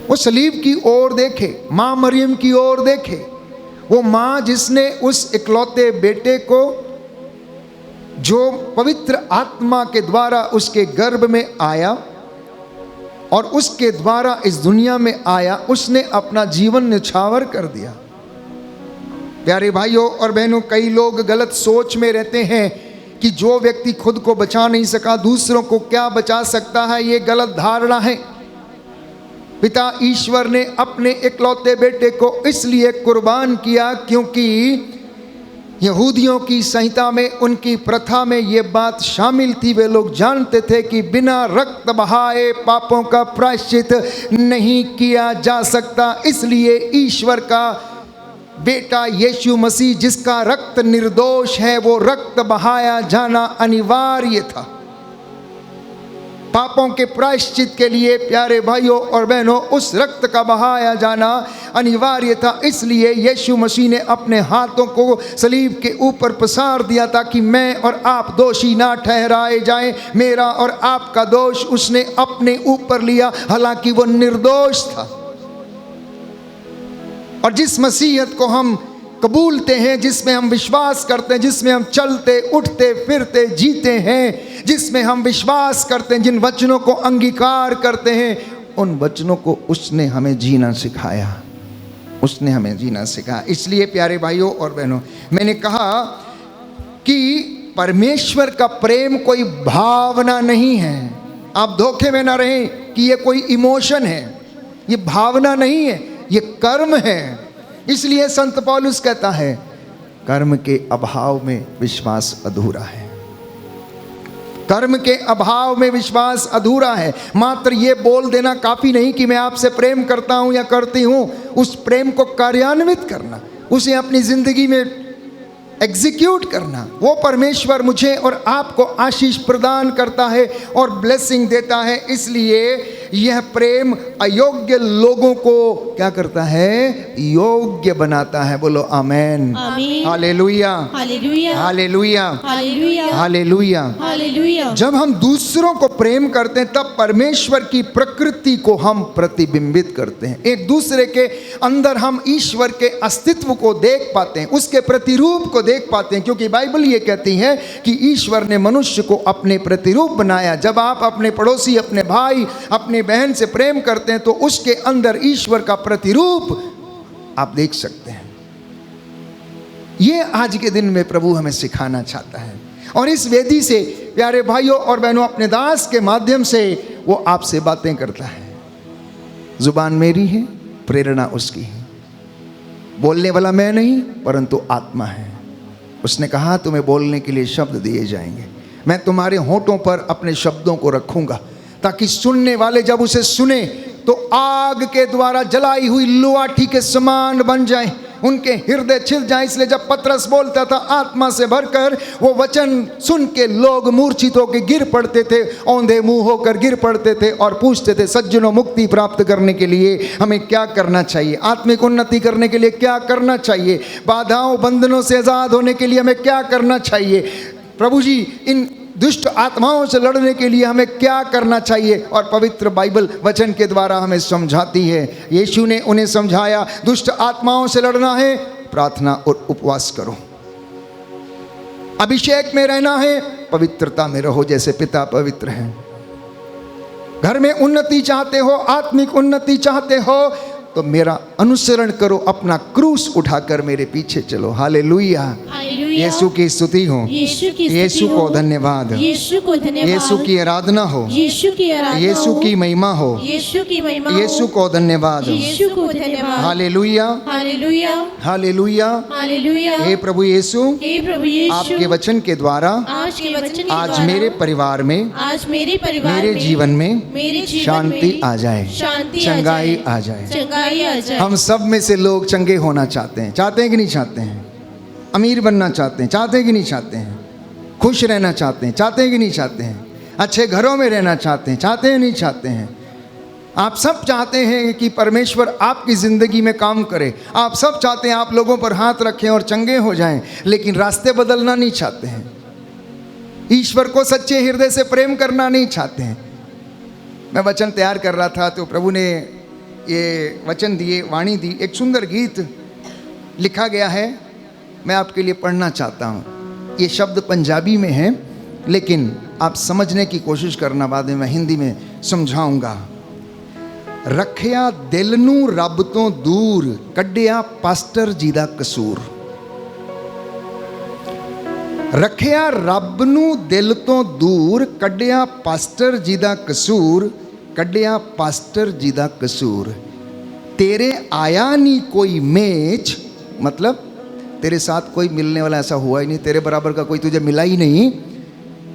वो सलीब की ओर देखे, मां मरियम की ओर देखे। वो मां जिसने उस इकलौते बेटे को, जो पवित्र आत्मा के द्वारा उसके गर्भ में आया और उसके द्वारा इस दुनिया में आया, उसने अपना जीवन न्यौछावर कर दिया। प्यारे भाइयों और बहनों, कई लोग गलत सोच में रहते हैं कि जो व्यक्ति खुद को बचा नहीं सका, दूसरों को क्या बचा सकता है। ये गलत धारणा है। पिता ईश्वर ने अपने इकलौते बेटे को इसलिए कुर्बान किया क्योंकि यहूदियों की संहिता में, उनकी प्रथा में ये बात शामिल थी। वे लोग जानते थे कि बिना रक्त बहाए पापों का प्रायश्चित नहीं किया जा सकता। इसलिए ईश्वर का बेटा यीशु मसीह, जिसका रक्त निर्दोष है, वो रक्त बहाया जाना अनिवार्य था पापों के प्रायश्चित के लिए। प्यारे भाइयों और बहनों, उस रक्त का बहाया जाना अनिवार्य था। इसलिए यीशु मसीह ने अपने हाथों को सलीब के ऊपर पसार दिया ताकि मैं और आप दोषी ना ठहराए जाएं। मेरा और आपका दोष उसने अपने ऊपर लिया, हालांकि वो निर्दोष था। और जिस मसीहत को हम कबूलते हैं, जिसमें हम विश्वास करते हैं, जिसमें हम चलते, उठते, फिरते, जीते हैं, जिसमें हम विश्वास करते हैं, जिन वचनों को अंगीकार करते हैं, उन वचनों को उसने हमें जीना सिखाया। उसने हमें जीना सिखाया। इसलिए प्यारे भाइयों और बहनों, मैंने कहा कि परमेश्वर का प्रेम कोई भावना नहीं है। आप धोखे में ना रहें कि ये कोई इमोशन है। ये भावना नहीं है, ये कर्म है। इसलिए संत पौलुस कहता है, कर्म के अभाव में विश्वास अधूरा है। कर्म के अभाव में विश्वास अधूरा है। मात्र ये बोल देना काफी नहीं कि मैं आपसे प्रेम करता हूं या करती हूं। उस प्रेम को कार्यान्वित करना, उसे अपनी जिंदगी में एग्जीक्यूट करना, वो परमेश्वर मुझे और आपको आशीष प्रदान करता है और ब्लेसिंग देता है। इसलिए यह प्रेम अयोग्य लोगों को क्या करता है? योग्य बनाता है। बोलो आमेन, आमीन, hallelujah, hallelujah, hallelujah, hallelujah, hallelujah. Hallelujah. जब हम दूसरों को प्रेम करते हैं तब परमेश्वर की प्रकृति को हम प्रतिबिंबित करते हैं। एक दूसरे के अंदर हम ईश्वर के अस्तित्व को देख पाते हैं, उसके प्रतिरूप को देख पाते हैं, क्योंकि बाइबल ये कहती है कि ईश्वर ने मनुष्य को अपने प्रतिरूप बनाया। जब आप अपने पड़ोसी, अपने भाई, अपने बहन से प्रेम करते हैं तो उसके अंदर ईश्वर का प्रतिरूप आप देख सकते हैं। ये आज के दिन में प्रभु हमें सिखाना चाहता है, और इस वेदी से प्यारे भाइयों और बहनों अपने दास के माध्यम से वो आपसे बातें करता है। जुबान मेरी है, प्रेरणा उसकी है, बोलने वाला मैं नहीं परंतु आत्मा है। उसने कहा तुम्हें बोलने के लिए शब्द दिए जाएंगे, मैं तुम्हारे होठों पर अपने शब्दों को रखूंगा, ताकि सुनने वाले जब उसे सुने तो आग के द्वारा जलाई हुई लुआठी के समान बन जाए, उनके हृदय छिल जाए। इसलिए जब पतरस बोलता था आत्मा से भरकर, वो वचन सुन के लोग मूर्छित होकर गिर पड़ते थे, औंधे मुंह होकर गिर पड़ते थे और पूछते थे सज्जनों मुक्ति प्राप्त करने के लिए हमें क्या करना चाहिए? आत्मिक उन्नति करने के लिए क्या करना चाहिए? बाधाओं बंधनों से आजाद होने के लिए हमें क्या करना चाहिए? प्रभु जी इन दुष्ट आत्माओं से लड़ने के लिए हमें क्या करना चाहिए? और पवित्र बाइबल वचन के द्वारा हमें समझाती है। यीशु ने उन्हें समझाया, दुष्ट आत्माओं से लड़ना है, प्रार्थना और उपवास करो। अभिषेक में रहना है, पवित्रता में रहो जैसे पिता पवित्र हैं। घर में उन्नति चाहते हो, आत्मिक उन्नति चाहते हो, तो मेरा अनुसरण करो, अपना क्रूस उठाकर मेरे पीछे चलो। Hallelujah, hallelujah. यीशु की स्तुति हो, यीशु को धन्यवाद, यीशु को धन्यवाद, यीशु की आराधना हो, यीशु की आराधना, यीशु की महिमा हो, यीशु की महिमा, यीशु को धन्यवाद। यीशु को धन्यवाद। Hallelujah, hallelujah, hallelujah. हालेलुया। हे प्रभु यीशु, हे प्रभु यीशु, आपके वचन के द्वारा आज के वचन के आज द्वारा मेरे परिवार में, आज मेरे परिवार मेरे में, जीवन में मेरे जीवन शांति में आ जाए, शांति चंगाई आ जाए। चंगाई आ जाए। हम सब में से लोग चंगे होना चाहते हैं, चाहते हैं कि नहीं चाहते हैं? अमीर बनना चाहते हैं, चाहते हैं कि नहीं चाहते हैं? खुश रहना चाहते हैं, चाहते हैं कि नहीं चाहते हैं? अच्छे घरों में रहना चाहते हैं, चाहते हैं नहीं चाहते हैं? आप सब चाहते हैं कि परमेश्वर आपकी ज़िंदगी में काम करे, आप सब चाहते हैं आप लोगों पर हाथ रखें और चंगे हो जाएं, लेकिन रास्ते बदलना नहीं चाहते हैं, ईश्वर को सच्चे हृदय से प्रेम करना नहीं चाहते हैं। मैं वचन तैयार कर रहा था तो प्रभु ने ये वचन दिए, वाणी दी, एक सुंदर गीत लिखा गया है, मैं आपके लिए पढ़ना चाहता हूँ। ये शब्द पंजाबी में है, लेकिन आप समझने की कोशिश करना, बाद में मैं हिंदी में समझाऊंगा। रखिया दिल नू रब तो दूर, कढ़िया पास्टर जी दा कसूर। रखिया रब नू दिल तो दूर, कढ़िया पास्टर जी दा कसूर, कढ़िया पास्टर जी दा कसूर। तेरे आया नहीं कोई मेच, मतलब तेरे साथ कोई मिलने वाला ऐसा हुआ ही नहीं, तेरे बराबर का कोई तुझे मिला ही नहीं।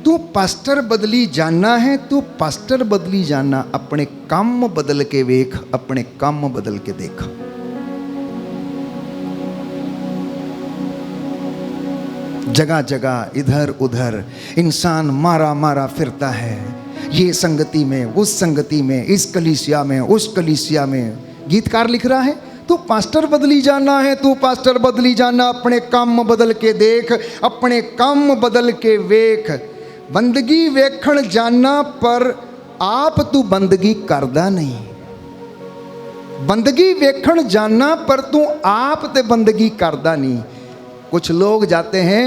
तू पास्टर बदली जाना है, तू पास्टर बदली जाना, अपने काम बदल के वेख, अपने काम बदल के देख। जगह जगह इधर उधर इंसान मारा मारा फिरता है, ये संगति में, उस संगति में, इस कलीसिया में, उस कलीसिया में। गीतकार लिख रहा है, तू पास्टर बदली जाना है, तू पास्टर बदली जाना, अपने काम बदल के देख, अपने काम बदल के वेख। बंदगी वेखण जाना पर आप तू बंदगी करदा नहीं। बंदगी वेखण जाना पर तू आप ते बंदगी करदा नहीं। कुछ लोग जाते हैं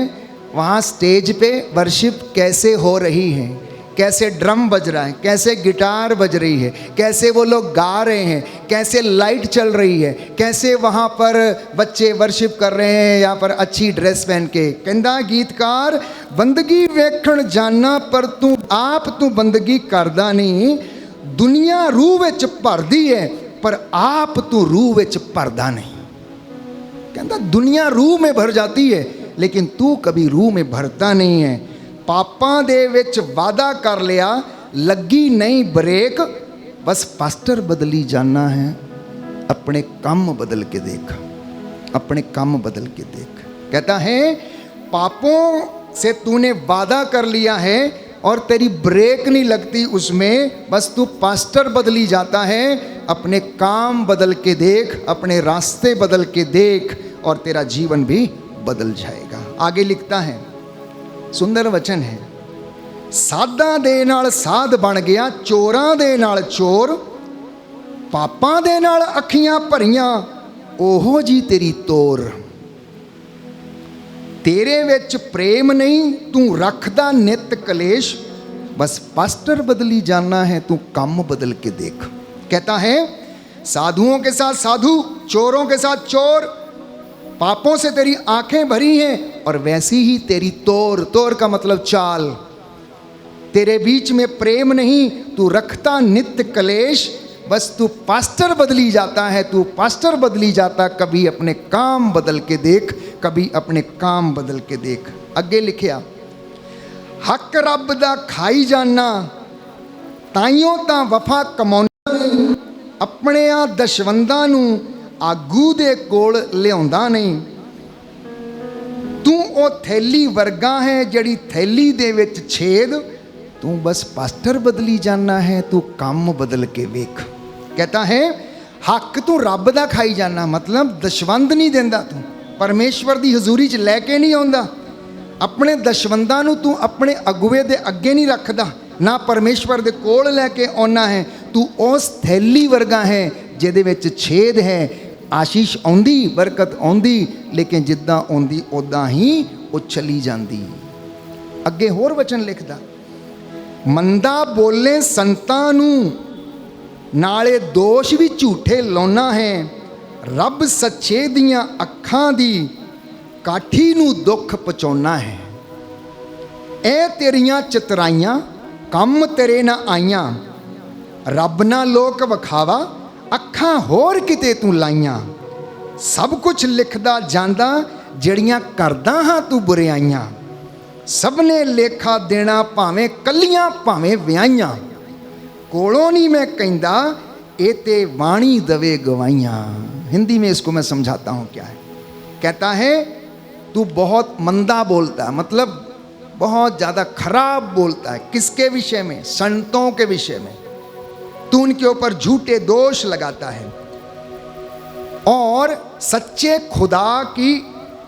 वहाँ स्टेज पे, वर्शिप कैसे हो रही है, कैसे ड्रम बज रहा है, कैसे गिटार बज रही है, कैसे वो लोग गा रहे हैं, कैसे लाइट चल रही है, कैसे वहाँ पर बच्चे वर्शिप कर रहे हैं, यहाँ पर अच्छी ड्रेस पहन के। कहंदा गीतकार, बंदगी वेखण जाना पर तू आप तू बंदगी करदा नहीं। दुनिया रूह विच भरदी है पर आप तू रूह विच भरदा नहीं। कहंदा दुनिया रूह में भर जाती है लेकिन तू कभी रूह में भरता नहीं है। पापां दे विच वादा कर लिया, लगी नहीं ब्रेक, बस पास्टर बदली जाना है, अपने काम बदल के देख, अपने काम बदल के देख। कहता है पापों से तूने वादा कर लिया है, और तेरी ब्रेक नहीं लगती उसमें, बस तू पास्टर बदली जाता है। अपने काम बदल के देख, अपने रास्ते बदल के देख, और तेरा जीवन भी बदल जाएगा। आगे लिखता है, सुंदर वचन है, साधा दे नाल साध बन गया, चोरां दे नाल चोर, पापां दे नाल अखियां भरियां, ओहो जी तेरी तोर। तेरे विच प्रेम नहीं, तू रखदा नित कलेश, बस पास्टर बदली जाना है, तू काम बदल के देख। कहता है साधुओं के साथ साधु, चोरों के साथ चोर, पापों से तेरी आंखें भरी हैं, और वैसी ही तेरी तोर, तोर का मतलब चाल। तेरे बीच में प्रेम नहीं, तू रखता नित्य कलेश, बस तू पास्टर बदली जाता है, तू पास्टर बदली जाता। कभी अपने काम बदल के देख, कभी अपने काम बदल के देख। अगे लिखिया, हक रब दा खाई जाना, ताइयों तां वफा कमाउंदा नहीं, अपने आ दशवंदां नूं आगू दे कोल लिआउंदा नहीं। तू ओ थैली वर्गा है जिहड़ी थैली दे विच छेद, तू बस पास्टर बदली जाना है, तू काम बदल के वेख। कहता है हक तू रब दा खाई जाना, मतलब दशवंद नहीं देंदा, तू परमेश्वर दी हजूरी च लैके नहीं आउंदा। अपने दशवंदां नूं तू अपने अगुवे दे अगे नहीं रखदा, ना परमेश्वर दे कोल लैके आउना है। तू उस थैली वर्गा है जिहदे विच छेद है। आशीष आउंदी, बरकत आउंदी, लेकिन जिद्दां आउंदी उदां ही वो चली जांदी। अगे होर वचन लिखदा, मंदा बोले संतां नूं, नाले दोष भी झूठे लाउना है, रब सच्चे दियां अखां दी काठी नूं दुख पहुंचाउना है। ए तेरियां चतराइयां कम तेरे ना आईयां, रब ना लोक विखावा, अखां होर किते तू लाइयां। सब कुछ लिखदा जांदा, जड़ियां करदा हां तू बुराइयां, सबने लेखा देना भावें कलियां भावें विआहियां। कोलों नहीं मैं कहंदा, ए ते वाणी दवे गवाइयां। हिंदी में इसको मैं समझाता हूँ क्या है। कहता है तू बहुत मंदा बोलता है, मतलब बहुत ज़्यादा खराब बोलता है। किसके विषय में? संतों के विषय में। तू उनके ऊपर झूठे दोष लगाता है, और सच्चे खुदा की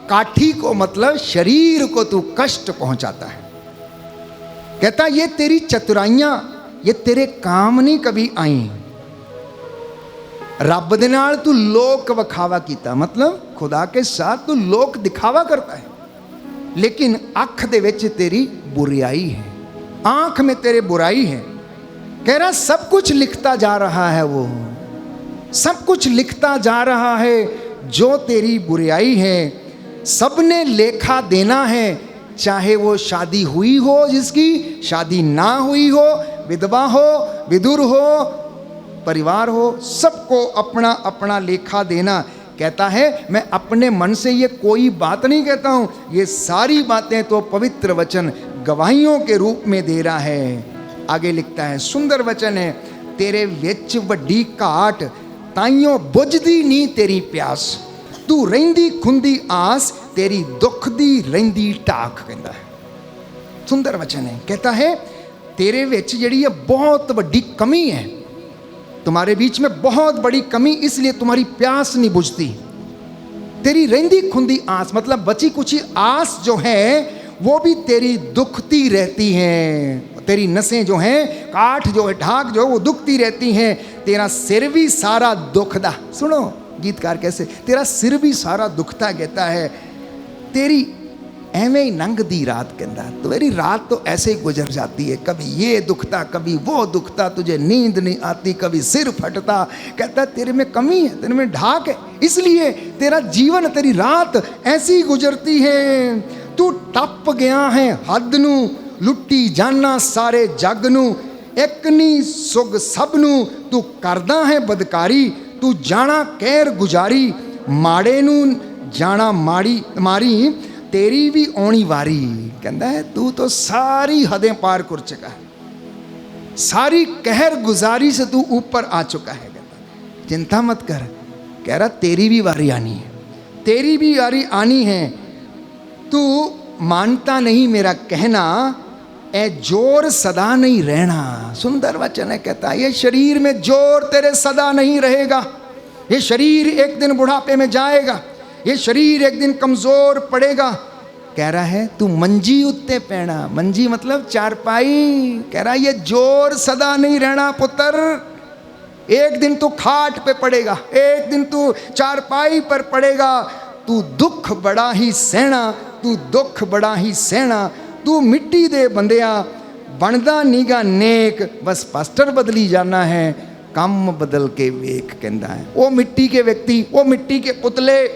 काठी को, मतलब शरीर को तू कष्ट पहुंचाता है। कहता ये तेरी चतुराइयां, ये तेरे काम नहीं कभी आई। रब दे नाल तू लोक विखावा कीता, मतलब खुदा के साथ तू लोक दिखावा करता है, लेकिन अख दे विच तेरी बुराई है, आंख में तेरे बुराई है। कह रहा सब कुछ लिखता जा रहा है, वो सब कुछ लिखता जा रहा है जो तेरी बुराई है। सबने लेखा देना है, चाहे वो शादी हुई हो, जिसकी शादी ना हुई हो, विधवा हो, विधुर हो, परिवार हो, सबको अपना अपना लेखा देना। कहता है मैं अपने मन से ये कोई बात नहीं कहता हूँ, ये सारी बातें तो पवित्र वचन गवाहियों के रूप में दे रहा है। आगे लिखता है, सुंदर वचन है, तेरे विच वड्डी घाट, ताइयों बुझदी नहीं तेरी प्यास, तू रहिंदी खुंदी आस, तेरी दुख दी रहिंदी टाक। कहता है सुंदर वचन है। कहता है तेरे विच जिहड़ी है बहुत वड्डी कमी है, तुम्हारे बीच में बहुत बड़ी कमी, इसलिए तुम्हारी प्यास नहीं बुझती। तेरी रहिंदी खुंदी आस, मतलब बची कुछ आस जो है वो भी तेरी दुखती रहती हैं। तेरी नसें जो हैं, काठ जो है, ढाक जो है, वो दुखती रहती हैं। तेरा सिर भी सारा दुखदा, सुनो गीतकार कैसे, तेरा सिर भी सारा दुखता। कहता है तेरी एवें ही लंघदी रात, कहता तो मेरी रात तो ऐसे ही गुजर जाती है, कभी ये दुखता कभी वो दुखता, तुझे नींद नहीं आती, कभी सिर फटता। कहता तेरे में कमी है, तेरे में ढाक है, इसलिए तेरा जीवन, तेरी रात ऐसी ही गुजरती है। तू टप गया है हद नू, लुट्टी जाना सारे जग नू, एक नी सुग सब नू, तू करदा है बदकारी, तू जाना कहर गुजारी, माड़े नू जाना माड़ी मारी, तेरी भी आनी वारी। कहता है तू तो सारी हदें पार कर चुका है, सारी कहर गुजारी से तू ऊपर आ चुका है। कहता चिंता मत कर, कह रहा तेरी भी वारी आनी है, तेरी भी वारी आनी है। तू मानता नहीं मेरा कहना, ए जोर सदा नहीं रहना। सुंदर वचन है, कहता है ये शरीर में जोर तेरे सदा नहीं रहेगा। ये शरीर एक दिन बुढ़ापे में जाएगा, ये शरीर एक दिन कमजोर पड़ेगा। कह रहा है तू मंजी उत्ते पैना, मंजी मतलब चारपाई। कह रहा है ये जोर सदा नहीं रहना पुत्र, एक दिन तू खाट पे पड़ेगा, एक दिन तू चारपाई पर पड़ेगा। तू दुख बड़ा ही सहना, तू दुख बड़ा ही सहना। तू मिट्टी दे बंदिया बनदा नीगा नेक, बस पास्टर बदली जाना है, कम बदल के वेख कहता है। वो मिट्टी के व्यक्ति, वो मिट्टी के पुतले,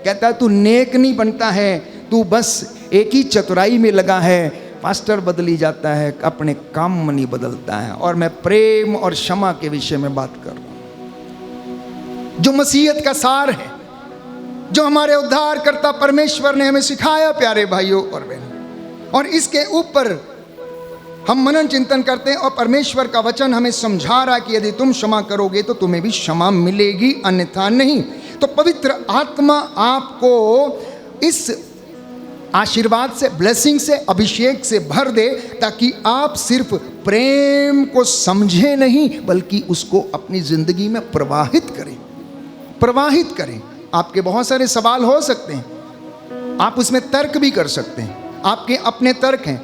कहता है तू नेक नहीं बनता है, तू बस एक ही चतुराई में लगा है, पास्टर बदली जाता है, अपने काम नहीं बदलता है। और मैं प्रेम और क्षमा के विषय में बात कर रहा हूं, जो मसीहत का सार है, जो हमारे उद्धारकर्ता परमेश्वर ने हमें सिखाया प्यारे भाइयों और बहनों। और इसके ऊपर हम मनन चिंतन करते हैं और परमेश्वर का वचन हमें समझा रहा है कि यदि तुम क्षमा करोगे तो तुम्हें भी क्षमा मिलेगी, अन्यथा नहीं। तो पवित्र आत्मा आपको इस आशीर्वाद से, ब्लेसिंग से, अभिषेक से भर दे, ताकि आप सिर्फ प्रेम को समझें नहीं बल्कि उसको अपनी जिंदगी में प्रवाहित करें, प्रवाहित करें। आपके बहुत सारे सवाल हो सकते हैं, आप उसमें तर्क भी कर सकते हैं, आपके अपने तर्क हैं,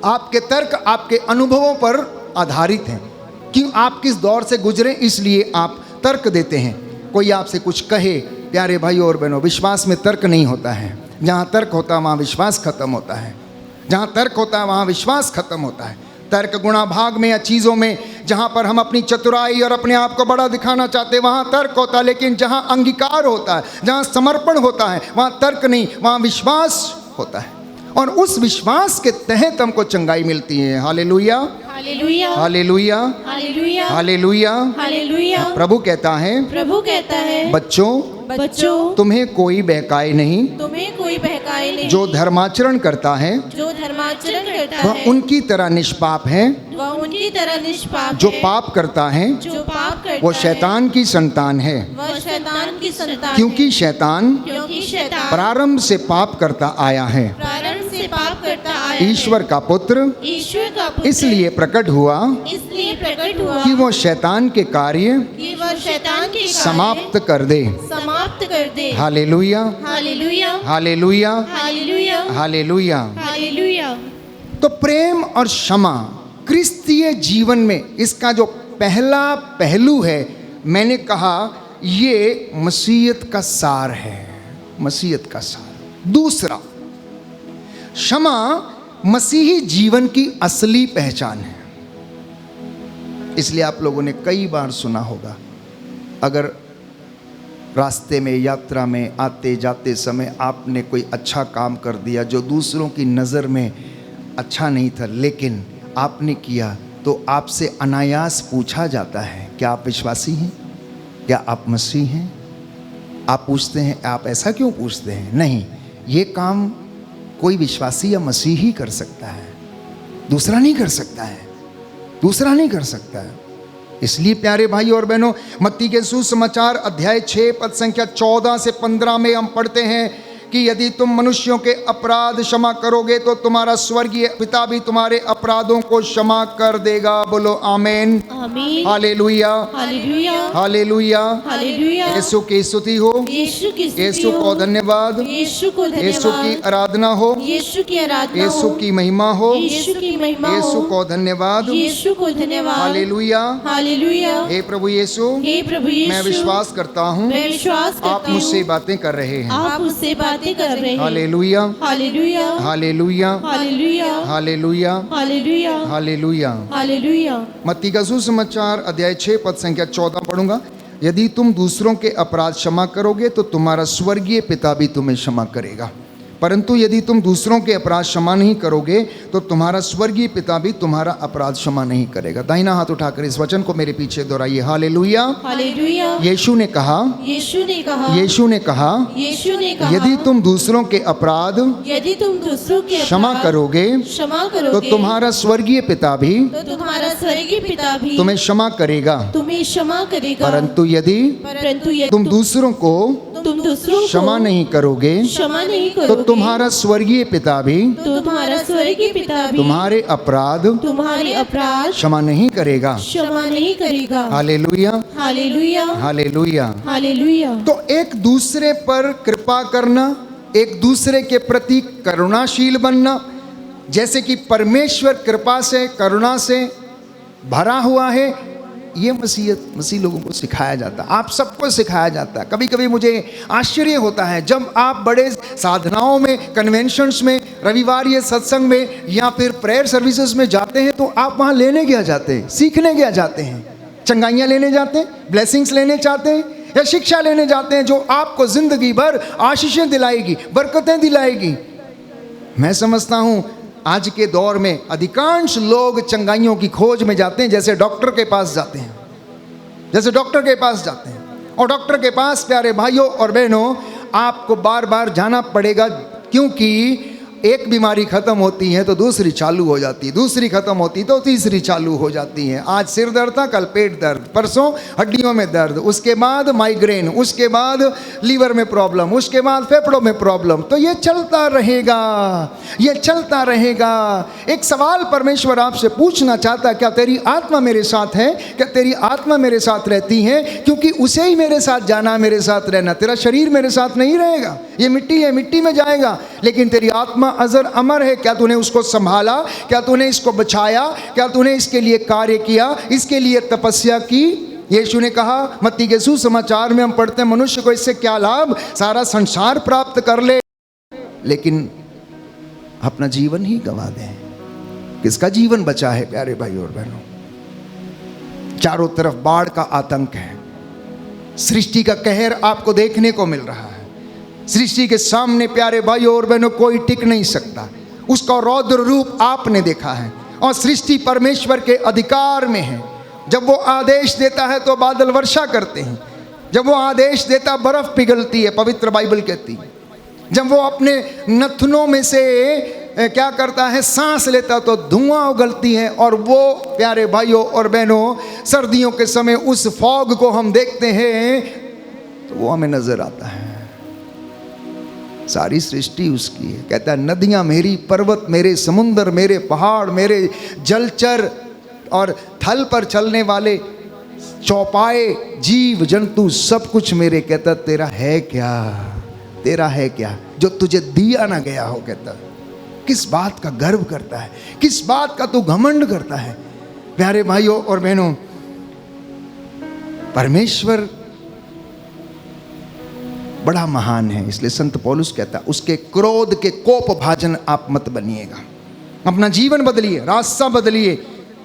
आपके तर्क आपके अनुभवों पर आधारित हैं। क्यों आप किस दौर से गुजरे इसलिए आप तर्क देते हैं। कोई आपसे कुछ कहे, प्यारे भाइयों और बहनों, विश्वास में तर्क नहीं होता है। जहाँ तर्क होता है वहाँ विश्वास खत्म होता है, जहाँ तर्क होता है वहाँ विश्वास खत्म होता है। तर्क गुणा भाग में या चीज़ों में जहाँ पर हम अपनी चतुराई और अपने आप को बड़ा दिखाना चाहते हैं वहाँ तर्क होता है, लेकिन जहाँ अंगीकार होता है, जहाँ समर्पण होता है वहाँ तर्क नहीं, वहाँ विश्वास होता है। और उस विश्वास के तहत हमको चंगाई मिलती है। Hallelujah, hallelujah, hallelujah, hallelujah, hallelujah, hallelujah. प्रभु कहता है, प्रभु कहता है, बच्चों तुम्हें कोई बहकाए नहीं, तुम्हें कोई बहकाए नहीं। जो धर्माचरण करता है, जो धर्माचरण करता वह है, उनकी तरह निष्पाप है। वह उनकी तरह निष्पाप जो है। पाप करता है जो पाप करता वो है, शैतान की संतान है, वह शैतान की संतान क्योंकि है। शैतान क्योंकि शैतान प्रारंभ से पाप करता आया है। प्रारंभ से पाप करता आया है। ईश्वर का पुत्र ईश्वर का पुत्र इसलिए प्रकट हुआ इसलिए प्रकट हुआ कि वो शैतान के कार्य कि वह शैतान के कार्य समाप्त कर दे। समाप्त कर दे। Hallelujah, hallelujah, hallelujah, hallelujah, hallelujah. Hallelujah. तो प्रेम और क्षमा क्रिस्तीय जीवन में इसका जो पहला पहलू है, मैंने कहा ये मसीहत का सार है, मसीहत का सार। दूसरा, क्षमा मसीही जीवन की असली पहचान है। इसलिए आप लोगों ने कई बार सुना होगा, अगर रास्ते में, यात्रा में आते जाते समय आपने कोई अच्छा काम कर दिया जो दूसरों की नज़र में अच्छा नहीं था, लेकिन आपने किया, तो आपसे अनायास पूछा जाता है, क्या आप विश्वासी हैं? क्या आप मसीह हैं? आप पूछते हैं, आप ऐसा क्यों पूछते हैं? नहीं, ये काम कोई विश्वासी या मसीही कर सकता है, दूसरा नहीं कर सकता है, दूसरा नहीं कर सकता है। इसलिए प्यारे भाई और बहनों, मत्ती के सुसमाचार अध्याय 6 पद संख्या 14 से 15 में हम पढ़ते हैं कि यदि तुम मनुष्यों के अपराध क्षमा करोगे तो तुम्हारा स्वर्गीय पिता भी तुम्हारे अपराधों को क्षमा कर देगा। बोलो आमीन, आमीन, hallelujah, hallelujah, hallelujah. Hallelujah. Yeshu की स्तुति हो, यीशु की स्तुति यीशु को हो, धन्यवाद, यीशु को यीशु की धन्यवाद, आराधना हो, यीशु की आराधना यीशु हो, की महिमा हो, यीशु की महिमा हो, यीशु को धन्यवाद, यीशु को धन्यवाद, हालेलुया। हालेलुया। हे प्रभु यीशु, हे प्रभु यीशु, मैं विश्वास करता हूँ मैं विश्वास करता आप मुझसे हूँ, बातें कर रहे हैं। आप मुझसे बातें कर रहे हैं। Hallelujah, hallelujah, hallelujah, hallelujah, hallelujah, hallelujah, hallelujah. Hallelujah. मत्ती का सुसमाचार अध्याय 6 पद संख्या 14 पढ़ूंगा। यदि तुम दूसरों के अपराध क्षमा करोगे तो तुम्हारा स्वर्गीय पिता भी तुम्हें क्षमा करेगा, परंतु यदि तुम दूसरों के अपराध क्षमा नहीं करोगे तो तुम्हारा स्वर्गीय पिता भी तुम्हारा अपराध क्षमा नहीं करेगा। दाहिना हाथ उठाकर इस वचन को मेरे पीछे दोहराइए। Hallelujah, hallelujah. यीशु ने कहा, यीशु ने कहा, यीशु ने कहा, यीशु ने कहा, यदि तुम दूसरों के अपराध यदि तुम दूसरों के क्षमा अपराध करोगे क्षमा तो करोगे तुम्हारा स्वर्गीय पिता भी तो तुम्हारा स्वर्गीय पिता भी तुम्हें क्षमा करेगा, तुम्हें क्षमा करेगा, परंतु यदि परंतु यदि तुम दूसरों को तुम दूसरों को क्षमा नहीं करोगे क्षमा नहीं तो करोगे तुम्हारा स्वर्गीय पिता भी तो तुम्हारा स्वर्गीय पिता भी तुम्हारे अपराध तुम्हारे अपराध क्षमा नहीं करेगा। क्षमा नहीं करेगा। Hallelujah, hallelujah hallelujah. हालेलुया। तो एक दूसरे पर कृपा करना, एक दूसरे के प्रति करुणाशील बनना, जैसे कि परमेश्वर कृपा से करुणा से भरा हुआ है, ये मसीह लोगों को सिखाया जाता है, आप सबको सिखाया जाता है। कभी कभी मुझे आश्चर्य होता है जब आप बड़े साधनाओं में, कन्वेंशंस में, रविवार ये सत्संग में या फिर प्रेयर सर्विसेज में जाते हैं, तो आप वहाँ लेने क्या जाते हैं? सीखने क्या जाते हैं? चंगाइयाँ लेने जाते हैं, ब्लेसिंग्स लेने चाहते हैं, या शिक्षा लेने जाते हैं जो आपको जिंदगी भर आशीषें दिलाएगी, बरकतें दिलाएगी? मैं समझता हूँ आज के दौर में अधिकांश लोग चंगाइयों की खोज में जाते हैं, जैसे डॉक्टर के पास जाते हैं, जैसे डॉक्टर के पास जाते हैं। और डॉक्टर के पास प्यारे भाइयों और बहनों आपको बार बार जाना पड़ेगा, क्योंकि एक बीमारी खत्म होती है तो दूसरी चालू हो जाती है, दूसरी खत्म होती तो तीसरी चालू हो जाती है। आज सिर दर्द था, कल पेट दर्द, परसों हड्डियों में दर्द, उसके बाद माइग्रेन, उसके बाद लीवर में प्रॉब्लम, उसके बाद फेफड़ों में प्रॉब्लम। तो ये चलता रहेगा, ये चलता रहेगा। एक सवाल परमेश्वर आपसे पूछना चाहता है, क्या तेरी आत्मा मेरे साथ है? क्या तेरी आत्मा मेरे साथ रहती है? क्योंकि उसे ही मेरे साथ जाना, मेरे साथ रहना। तेरा शरीर मेरे साथ नहीं रहेगा, ये मिट्टी है, मिट्टी में जाएगा, लेकिन तेरी आत्मा अजर अमर है। क्या तूने उसको संभाला? क्या तूने इसको बचाया? क्या तूने इसके लिए कार्य किया, इसके लिए तपस्या की? यीशु ने कहा, मत्ती के सुसमाचार में हम पढ़ते हैं, मनुष्य को इससे क्या लाभ, सारा संसार प्राप्त कर ले लेकिन अपना जीवन ही गंवा दे। किसका जीवन बचा है प्यारे भाई और बहनों? चारों तरफ बाढ़ का आतंक है, सृष्टि का कहर आपको देखने को मिल रहा है। सृष्टि के सामने प्यारे भाइयों और बहनों कोई टिक नहीं सकता, उसका रौद्र रूप आपने देखा है। और सृष्टि परमेश्वर के अधिकार में है। जब वो आदेश देता है तो बादल वर्षा करते हैं, जब वो आदेश देता बर्फ पिघलती है, पवित्र बाइबल कहती है। जब वो अपने नथनों में से क्या करता है, सांस लेता तो धुआं उगलती है। और वो प्यारे भाइयों और बहनों सर्दियों के समय उस फॉग को हम देखते हैं तो वो हमें नजर आता है। सारी सृष्टि उसकी है। कहता है, नदियां मेरी, पर्वत मेरे, समुंदर मेरे, पहाड़ मेरे, जलचर और थल पर चलने वाले चौपाए, जीव जंतु सब कुछ मेरे। कहता तेरा है क्या, तेरा है क्या जो तुझे दिया ना गया हो? कहता किस बात का गर्व करता है, किस बात का तू घमंड करता है? प्यारे भाइयों और बहनों, परमेश्वर बड़ा महान है। इसलिए संत पौलुस कहता है, उसके क्रोध के कोप भाजन आप मत बनिएगा। अपना जीवन बदलिए, रास्ता बदलिए,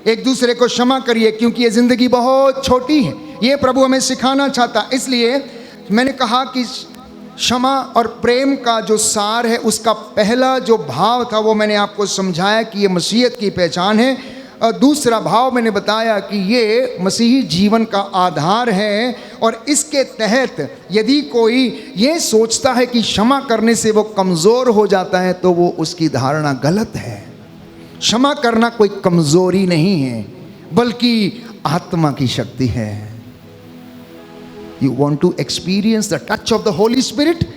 एक दूसरे को क्षमा करिए, क्योंकि ये जिंदगी बहुत छोटी है। ये प्रभु हमें सिखाना चाहता। इसलिए मैंने कहा कि क्षमा और प्रेम का जो सार है, उसका पहला जो भाव था वो मैंने आपको समझाया कि ये मसीहत की पहचान है। और दूसरा भाव मैंने बताया कि ये मसीही जीवन का आधार है। और इसके तहत यदि कोई ये सोचता है कि क्षमा करने से वो कमज़ोर हो जाता है, तो वो उसकी धारणा गलत है। क्षमा करना कोई कमज़ोरी नहीं है, बल्कि आत्मा की शक्ति है। You want to experience the touch of the holy spirit?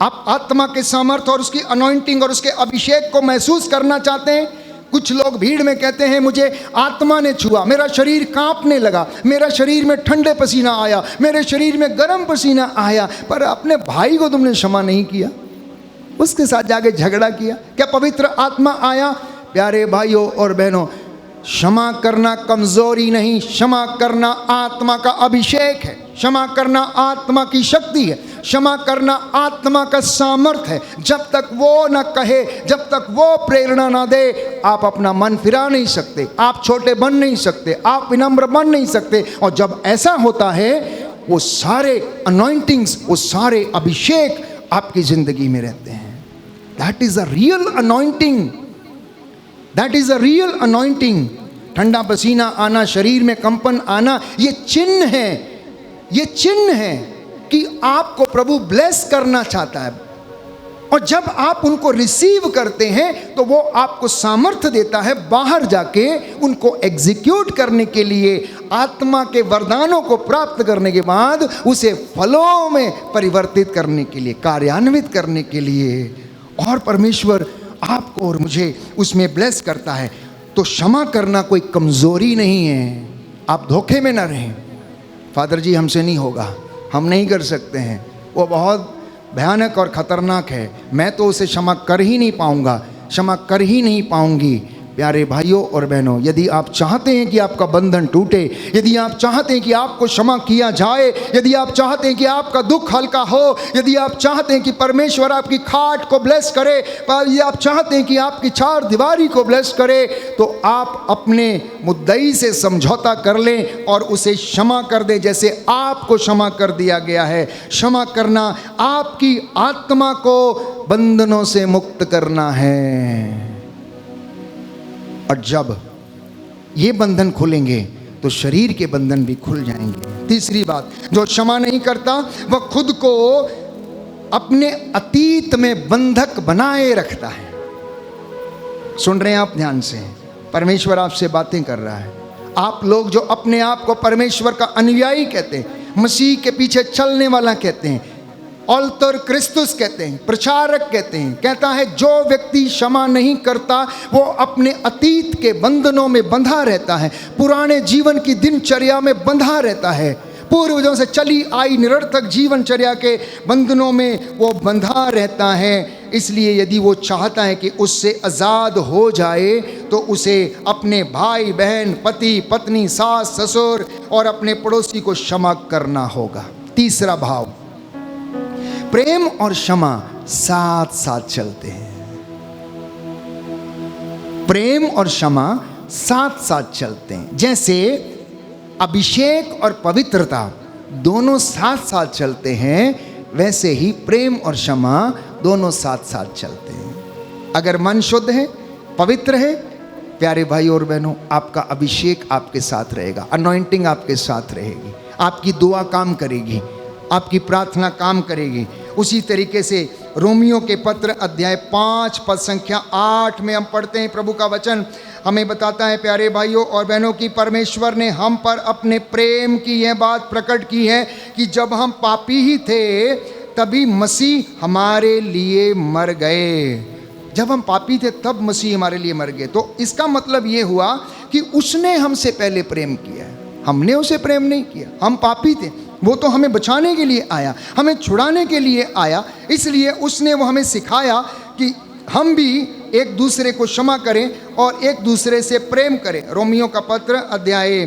आप आत्मा के सामर्थ्य और उसकी अनॉइंटिंग और उसके अभिषेक को महसूस करना चाहते हैं? कुछ लोग भीड़ में कहते हैं, मुझे आत्मा ने छुआ, मेरा शरीर कांपने लगा, मेरा शरीर में ठंडे पसीना आया, मेरे शरीर में गर्म पसीना आया। पर अपने भाई को तुमने क्षमा नहीं किया, उसके साथ जाके झगड़ा किया। क्या पवित्र आत्मा आया? प्यारे भाइयों और बहनों, क्षमा करना कमजोरी नहीं, क्षमा करना आत्मा का अभिषेक है, क्षमा करना आत्मा की शक्ति है, क्षमा करना आत्मा का सामर्थ्य है। जब तक वो न कहे, जब तक वो प्रेरणा ना दे, आप अपना मन फिरा नहीं सकते, आप छोटे बन नहीं सकते, आप विनम्र बन नहीं सकते। और जब ऐसा होता है, वो सारे अनॉइंटिंग्स, वो सारे अभिषेक आपकी जिंदगी में रहते हैं। That is a real anointing, that is a real anointing. ठंडा पसीना आना, शरीर में कंपन आना, ये चिन्ह है, ये चिन्ह है कि आपको प्रभु ब्लेस करना चाहता है। और जब आप उनको रिसीव करते हैं तो वो आपको सामर्थ्य देता है बाहर जाके उनको एग्जीक्यूट करने के लिए, आत्मा के वरदानों को प्राप्त करने के बाद उसे फलों में परिवर्तित करने के लिए, कार्यान्वित करने के लिए। और परमेश्वर आपको और मुझे उसमें ब्लेस करता है। तो क्षमा करना कोई कमजोरी नहीं है। आप धोखे में ना रहें, फादर जी हमसे नहीं होगा, हम नहीं कर सकते हैं, वो बहुत भयानक और ख़तरनाक है, मैं तो उसे क्षमा कर ही नहीं पाऊंगा, क्षमा कर ही नहीं पाऊंगी। प्यारे भाइयों और बहनों, यदि आप चाहते हैं कि आपका बंधन टूटे, यदि आप चाहते हैं कि आपको क्षमा किया जाए, यदि आप चाहते हैं कि आपका दुख हल्का हो, यदि आप चाहते हैं कि परमेश्वर आपकी खाट को ब्लेस करे, यदि आप चाहते हैं कि आपकी चार दीवारी को ब्लेस करे, तो आप अपने मुद्दई से समझौता कर लें और उसे क्षमा कर दें जैसे आपको क्षमा कर दिया गया है। क्षमा करना आपकी आत्मा को बंधनों से मुक्त करना है। और जब ये बंधन खुलेंगे तो शरीर के बंधन भी खुल जाएंगे। तीसरी बात, जो क्षमा नहीं करता वह खुद को अपने अतीत में बंधक बनाए रखता है। सुन रहे हैं आप ध्यान से, परमेश्वर आपसे बातें कर रहा है। आप लोग जो अपने आप को परमेश्वर का अनुयायी कहते हैं, मसीह के पीछे चलने वाला कहते हैं, ऑल्टर क्रिस्तुस कहते हैं, प्रचारक कहते हैं, कहता है जो व्यक्ति क्षमा नहीं करता वो अपने अतीत के बंधनों में बंधा रहता है, पुराने जीवन की दिनचर्या में बंधा रहता है, पूर्वजों से चली आई निरर्थक जीवनचर्या के बंधनों में वो बंधा रहता है। इसलिए यदि वो चाहता है कि उससे आज़ाद हो जाए तो उसे अपने भाई बहन, पति पत्नी, सास ससुर और अपने पड़ोसी को क्षमा करना होगा। तीसरा भाव, प्रेम और क्षमा साथ साथ चलते हैं। प्रेम और क्षमा साथ साथ चलते हैं। जैसे अभिषेक और पवित्रता दोनों साथ साथ चलते हैं, वैसे ही प्रेम और क्षमा दोनों साथ साथ चलते हैं। अगर मन शुद्ध है, पवित्र है, प्यारे भाई और बहनों, आपका अभिषेक आपके साथ रहेगा, अनॉइंटिंग आपके साथ रहेगी, आपकी दुआ काम करेगी, आपकी प्रार्थना काम करेगी। उसी तरीके से रोमियो के पत्र अध्याय 5 पद संख्या 8 में हम पढ़ते हैं, प्रभु का वचन हमें बताता है प्यारे भाइयों और बहनों की परमेश्वर ने हम पर अपने प्रेम की यह बात प्रकट की है कि जब हम पापी ही थे तभी मसीह हमारे लिए मर गए। जब हम पापी थे तब मसीह हमारे लिए मर गए। तो इसका मतलब ये हुआ कि उसने हमसे पहले प्रेम किया है, हमने उसे प्रेम नहीं किया। हम पापी थे, वो तो हमें बचाने के लिए आया, हमें छुड़ाने के लिए आया, इसलिए उसने वो हमें सिखाया कि हम भी एक दूसरे को क्षमा करें और एक दूसरे से प्रेम करें। रोमियो का पत्र अध्याय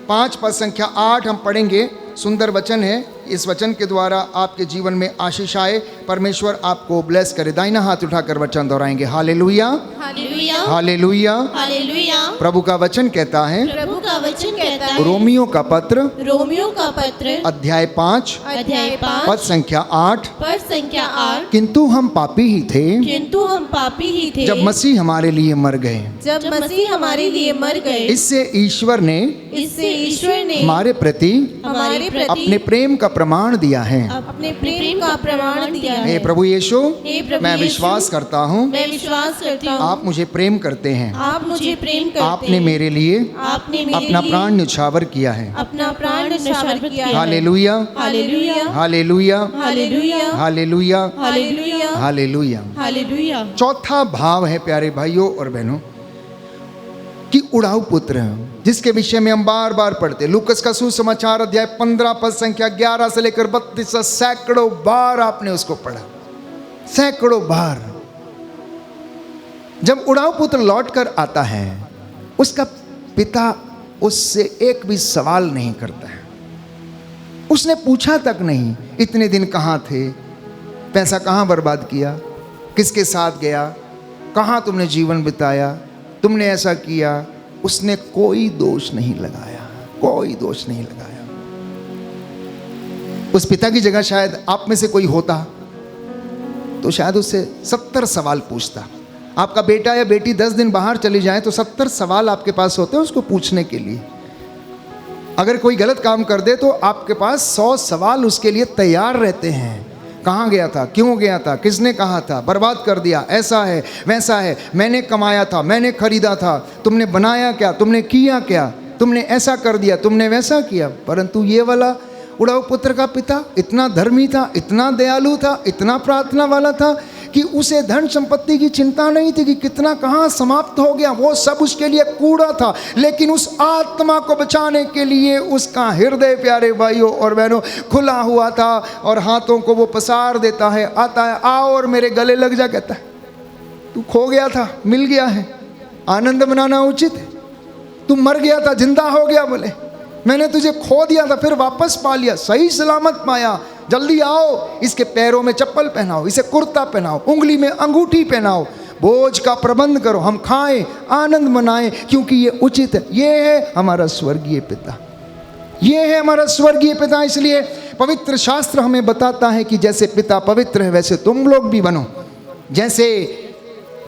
5 पद संख्या 8 हम पढ़ेंगे। सुंदर वचन है, इस वचन के द्वारा आपके जीवन में आशीष आए, परमेश्वर आपको ब्लेस करे। दाहिना हाथ उठाकर वचन दोहराएंगे, हालेलुया हालेलुया हालेलुया। हालेलुया। प्रभु का वचन कहता है, प्रभु का वचन कहता है, रोमियो का पत्र रोमियो का पत्र अध्याय 5 अध्याय 5 पद संख्या 8, पद संख्या 8, किंतु हम पापी ही थे किंतु हम पापी ही थे जब मसीह हमारे लिए मर गए। जब मसीह हमारे लिए मर गए, इससे ईश्वर ने हमारे प्रति अपने प्रेम का प्रमाण दिया है। अपने प्रेम का प्रमाण दिया है। हे प्रभु यीशु, मैं यीशु, विश्वास करता हूँ मैं विश्वास करता हूँ आप मुझे प्रेम करते हैं, आप मुझे प्रेम करते आपने हैं, मेरे लिए आपने मेरे अपना लिए प्राण न्यौछावर किया है। अपना प्राण न्यौछावर किया है। Hallelujah hallelujah hallelujah hallelujah hallelujah hallelujah hallelujah. Hallelujah. चौथा भाव है प्यारे भाइयों और बहनों कि उड़ाऊ पुत्र, जिसके विषय में हम बार बार पढ़ते। लूकस का सुसमाचार अध्याय 15 पद संख्या 11 से लेकर 32 सैकड़ों बार आपने उसको पढ़ा, सैकड़ों बार। जब उड़ाऊ पुत्र लौट कर आता है, उसका पिता उससे एक भी सवाल नहीं करता है। उसने पूछा तक नहीं, इतने दिन कहाँ थे, पैसा कहाँ बर्बाद किया, किसके साथ गया, कहाँ तुमने जीवन बिताया, तुमने ऐसा किया। उसने कोई दोष नहीं लगाया, कोई दोष नहीं लगाया। उस पिता की जगह शायद आप में से कोई होता तो शायद उससे 70 सवाल पूछता। आपका बेटा या बेटी 10 दिन बाहर चली जाए तो 70 सवाल आपके पास होते हैं उसको पूछने के लिए। अगर कोई गलत काम कर दे तो आपके पास 100 सवाल उसके लिए तैयार रहते हैं। कहाँ गया था, क्यों गया था, किसने कहा था, बर्बाद कर दिया, ऐसा है वैसा है, मैंने कमाया था, मैंने खरीदा था, तुमने बनाया क्या, तुमने किया क्या, तुमने ऐसा कर दिया, तुमने वैसा किया। परंतु ये वाला उड़ाऊ पुत्र का पिता इतना धर्मी था, इतना दयालु था, इतना प्रार्थना वाला था कि उसे धन संपत्ति की चिंता नहीं थी कि कितना कहाँ समाप्त हो गया, वो सब उसके लिए कूड़ा था। लेकिन उस आत्मा को बचाने के लिए उसका हृदय, प्यारे भाइयों और बहनों, खुला हुआ था और हाथों को वो पसार देता है, आता है, आओ और मेरे गले लग जा, कहता है तू खो गया था, मिल गया है, आनंद मनाना उचित है। तू मर गया था, जिंदा हो गया, बोले मैंने तुझे खो दिया था, फिर वापस पा लिया, सही सलामत पाया, जल्दी आओ, इसके पैरों में चप्पल पहनाओ, इसे कुर्ता पहनाओ, उंगली में अंगूठी पहनाओ, बोझ का प्रबंध करो, हम खाएं, आनंद मनाएं, क्योंकि ये उचित है। ये है हमारा स्वर्गीय पिता, ये है हमारा स्वर्गीय पिता। इसलिए पवित्र शास्त्र हमें बताता है कि जैसे पिता पवित्र है वैसे तुम लोग भी बनो। जैसे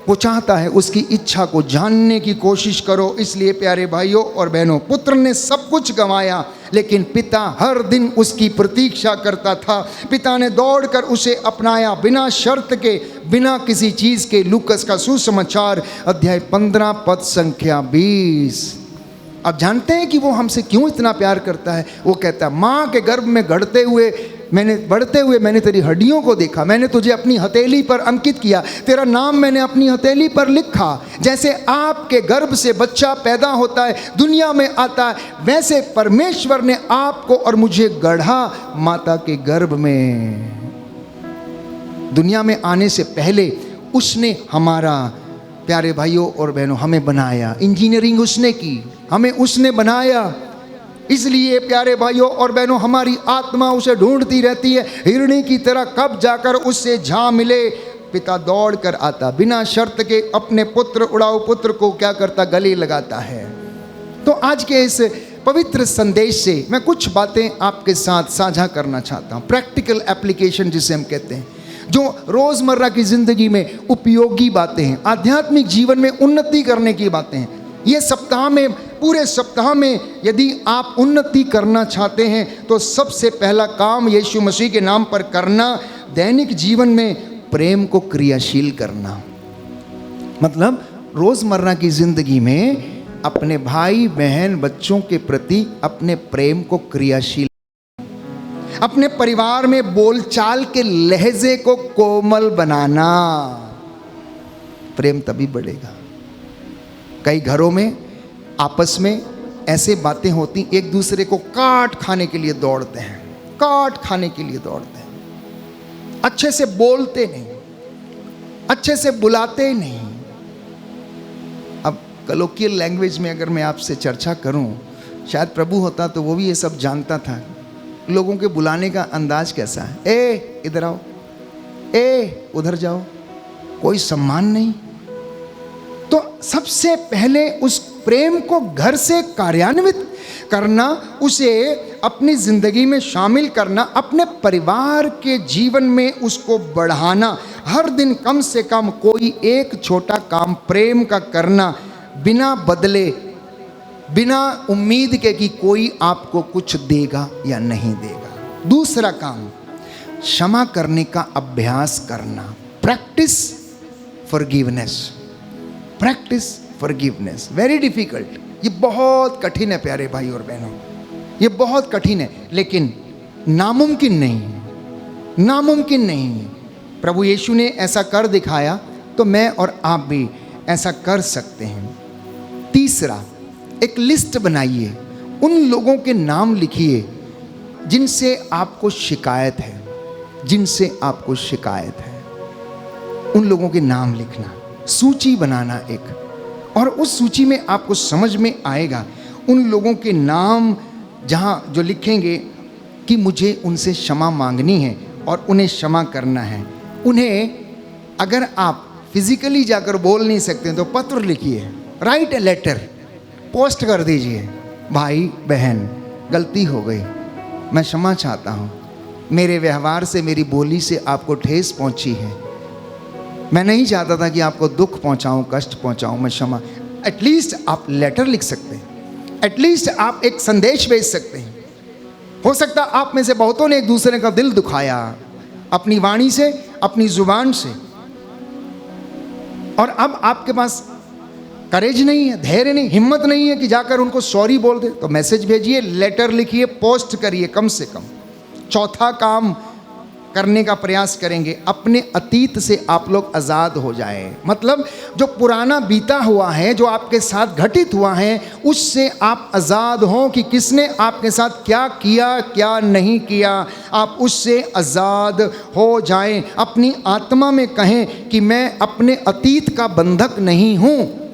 वो चाहता है उसकी इच्छा को जानने की कोशिश करो। इसलिए प्यारे भाइयों और बहनों, पुत्र ने सब कुछ गंवाया, लेकिन पिता हर दिन उसकी प्रतीक्षा करता था। पिता ने दौड़कर उसे अपनाया बिना शर्त के, बिना किसी चीज़ के। लूकस का सुसमाचार अध्याय 15 पद संख्या 20। अब जानते हैं कि वो हमसे क्यों इतना प्यार करता है। वो कहता है माँ के गर्भ में बढ़ते हुए मैंने तेरी हड्डियों को देखा, मैंने तुझे अपनी हथेली पर अंकित किया, तेरा नाम मैंने अपनी हथेली पर लिखा। जैसे आपके गर्भ से बच्चा पैदा होता है, दुनिया में आता है, वैसे परमेश्वर ने आपको और मुझे गढ़ा माता के गर्भ में। दुनिया में आने से पहले उसने हमारा, प्यारे भाइयों और बहनों, हमें बनाया। इंजीनियरिंग उसने की, हमें उसने बनाया। इसलिए प्यारे भाइयों और बहनों, हमारी आत्मा उसे ढूंढती रहती है, हिरणी की तरह कब जाकर उससे जा मिले। पिता दौड़ कर आता, बिना शर्त के अपने पुत्र, उड़ाऊ पुत्र को क्या करता, गले लगाता है। तो आज के इस पवित्र संदेश से मैं कुछ बातें आपके साथ साझा करना चाहता हूँ। प्रैक्टिकल एप्लीकेशन जिसे हम कहते हैं, जो रोज़मर्रा की ज़िंदगी में उपयोगी बातें हैं, आध्यात्मिक जीवन में उन्नति करने की बातें हैं। ये सप्ताह में, पूरे सप्ताह में यदि आप उन्नति करना चाहते हैं तो सबसे पहला काम यीशु मसीह के नाम पर करना, दैनिक जीवन में प्रेम को क्रियाशील करना। मतलब रोज़मर्रा की ज़िंदगी में अपने भाई बहन बच्चों के प्रति अपने प्रेम को क्रियाशील, अपने परिवार में बोलचाल के लहजे को कोमल बनाना। प्रेम तभी बढ़ेगा। कई घरों में आपस में ऐसे बातें होती, एक दूसरे को काट खाने के लिए दौड़ते हैं, काट खाने के लिए दौड़ते हैं, अच्छे से बोलते नहीं, अच्छे से बुलाते नहीं। अब कलोकियल लैंग्वेज में अगर मैं आपसे चर्चा करूं, शायद प्रभु होता तो वो भी ये सब जानता था। लोगों के बुलाने का अंदाज कैसा है, ए इधर आओ, ए उधर जाओ, कोई सम्मान नहीं। तो सबसे पहले उस प्रेम को घर से कार्यान्वित करना, उसे अपनी ज़िंदगी में शामिल करना, अपने परिवार के जीवन में उसको बढ़ाना। हर दिन कम से कम कोई एक छोटा काम प्रेम का करना, बिना बदले, बिना उम्मीद के कि कोई आपको कुछ देगा या नहीं देगा। दूसरा काम, क्षमा करने का अभ्यास करना। Practice forgiveness, practice forgiveness. Very difficult, ये बहुत कठिन है प्यारे भाई और बहनों, ये बहुत कठिन है, लेकिन नामुमकिन नहीं, नामुमकिन नहीं। प्रभु यीशु ने ऐसा कर दिखाया, तो मैं और आप भी ऐसा कर सकते हैं। तीसरा, एक लिस्ट बनाइए, उन लोगों के नाम लिखिए जिनसे आपको शिकायत है, जिनसे आपको शिकायत है। उन लोगों के नाम लिखना, सूची बनाना एक, और उस सूची में आपको समझ में आएगा उन लोगों के नाम जहाँ जो लिखेंगे कि मुझे उनसे क्षमा मांगनी है और उन्हें क्षमा करना है। उन्हें अगर आप फिजिकली जाकर बोल नहीं सकते तो पत्र लिखिए, राइट ए लेटर, पोस्ट कर दीजिए, भाई बहन गलती हो गई, मैं क्षमा चाहता हूँ, मेरे व्यवहार से, मेरी बोली से आपको ठेस पहुँची है, मैं नहीं चाहता था कि आपको दुख पहुंचाऊं, कष्ट पहुंचाऊं, मैं क्षमा। एटलीस्ट आप लेटर लिख सकते हैं, एटलीस्ट आप एक संदेश भेज सकते हैं। हो सकता है आप में से बहुतों ने एक दूसरे का दिल दुखाया, अपनी वाणी से, अपनी जुबान से। और अब आपके पास करेज नहीं है, धैर्य नहीं, हिम्मत नहीं है कि जाकर उनको सॉरी बोल दे, तो मैसेज भेजिए, लेटर लिखिए, पोस्ट करिए। कम से कम चौथा काम करने का प्रयास करेंगे, अपने अतीत से आप लोग आज़ाद हो जाएं। मतलब जो पुराना बीता हुआ है, जो आपके साथ घटित हुआ है, उससे आप आज़ाद हों कि किसने आपके साथ क्या किया, क्या नहीं किया। आप उससे आज़ाद हो जाएं। अपनी आत्मा में कहें कि मैं अपने अतीत का बंधक नहीं हूँ,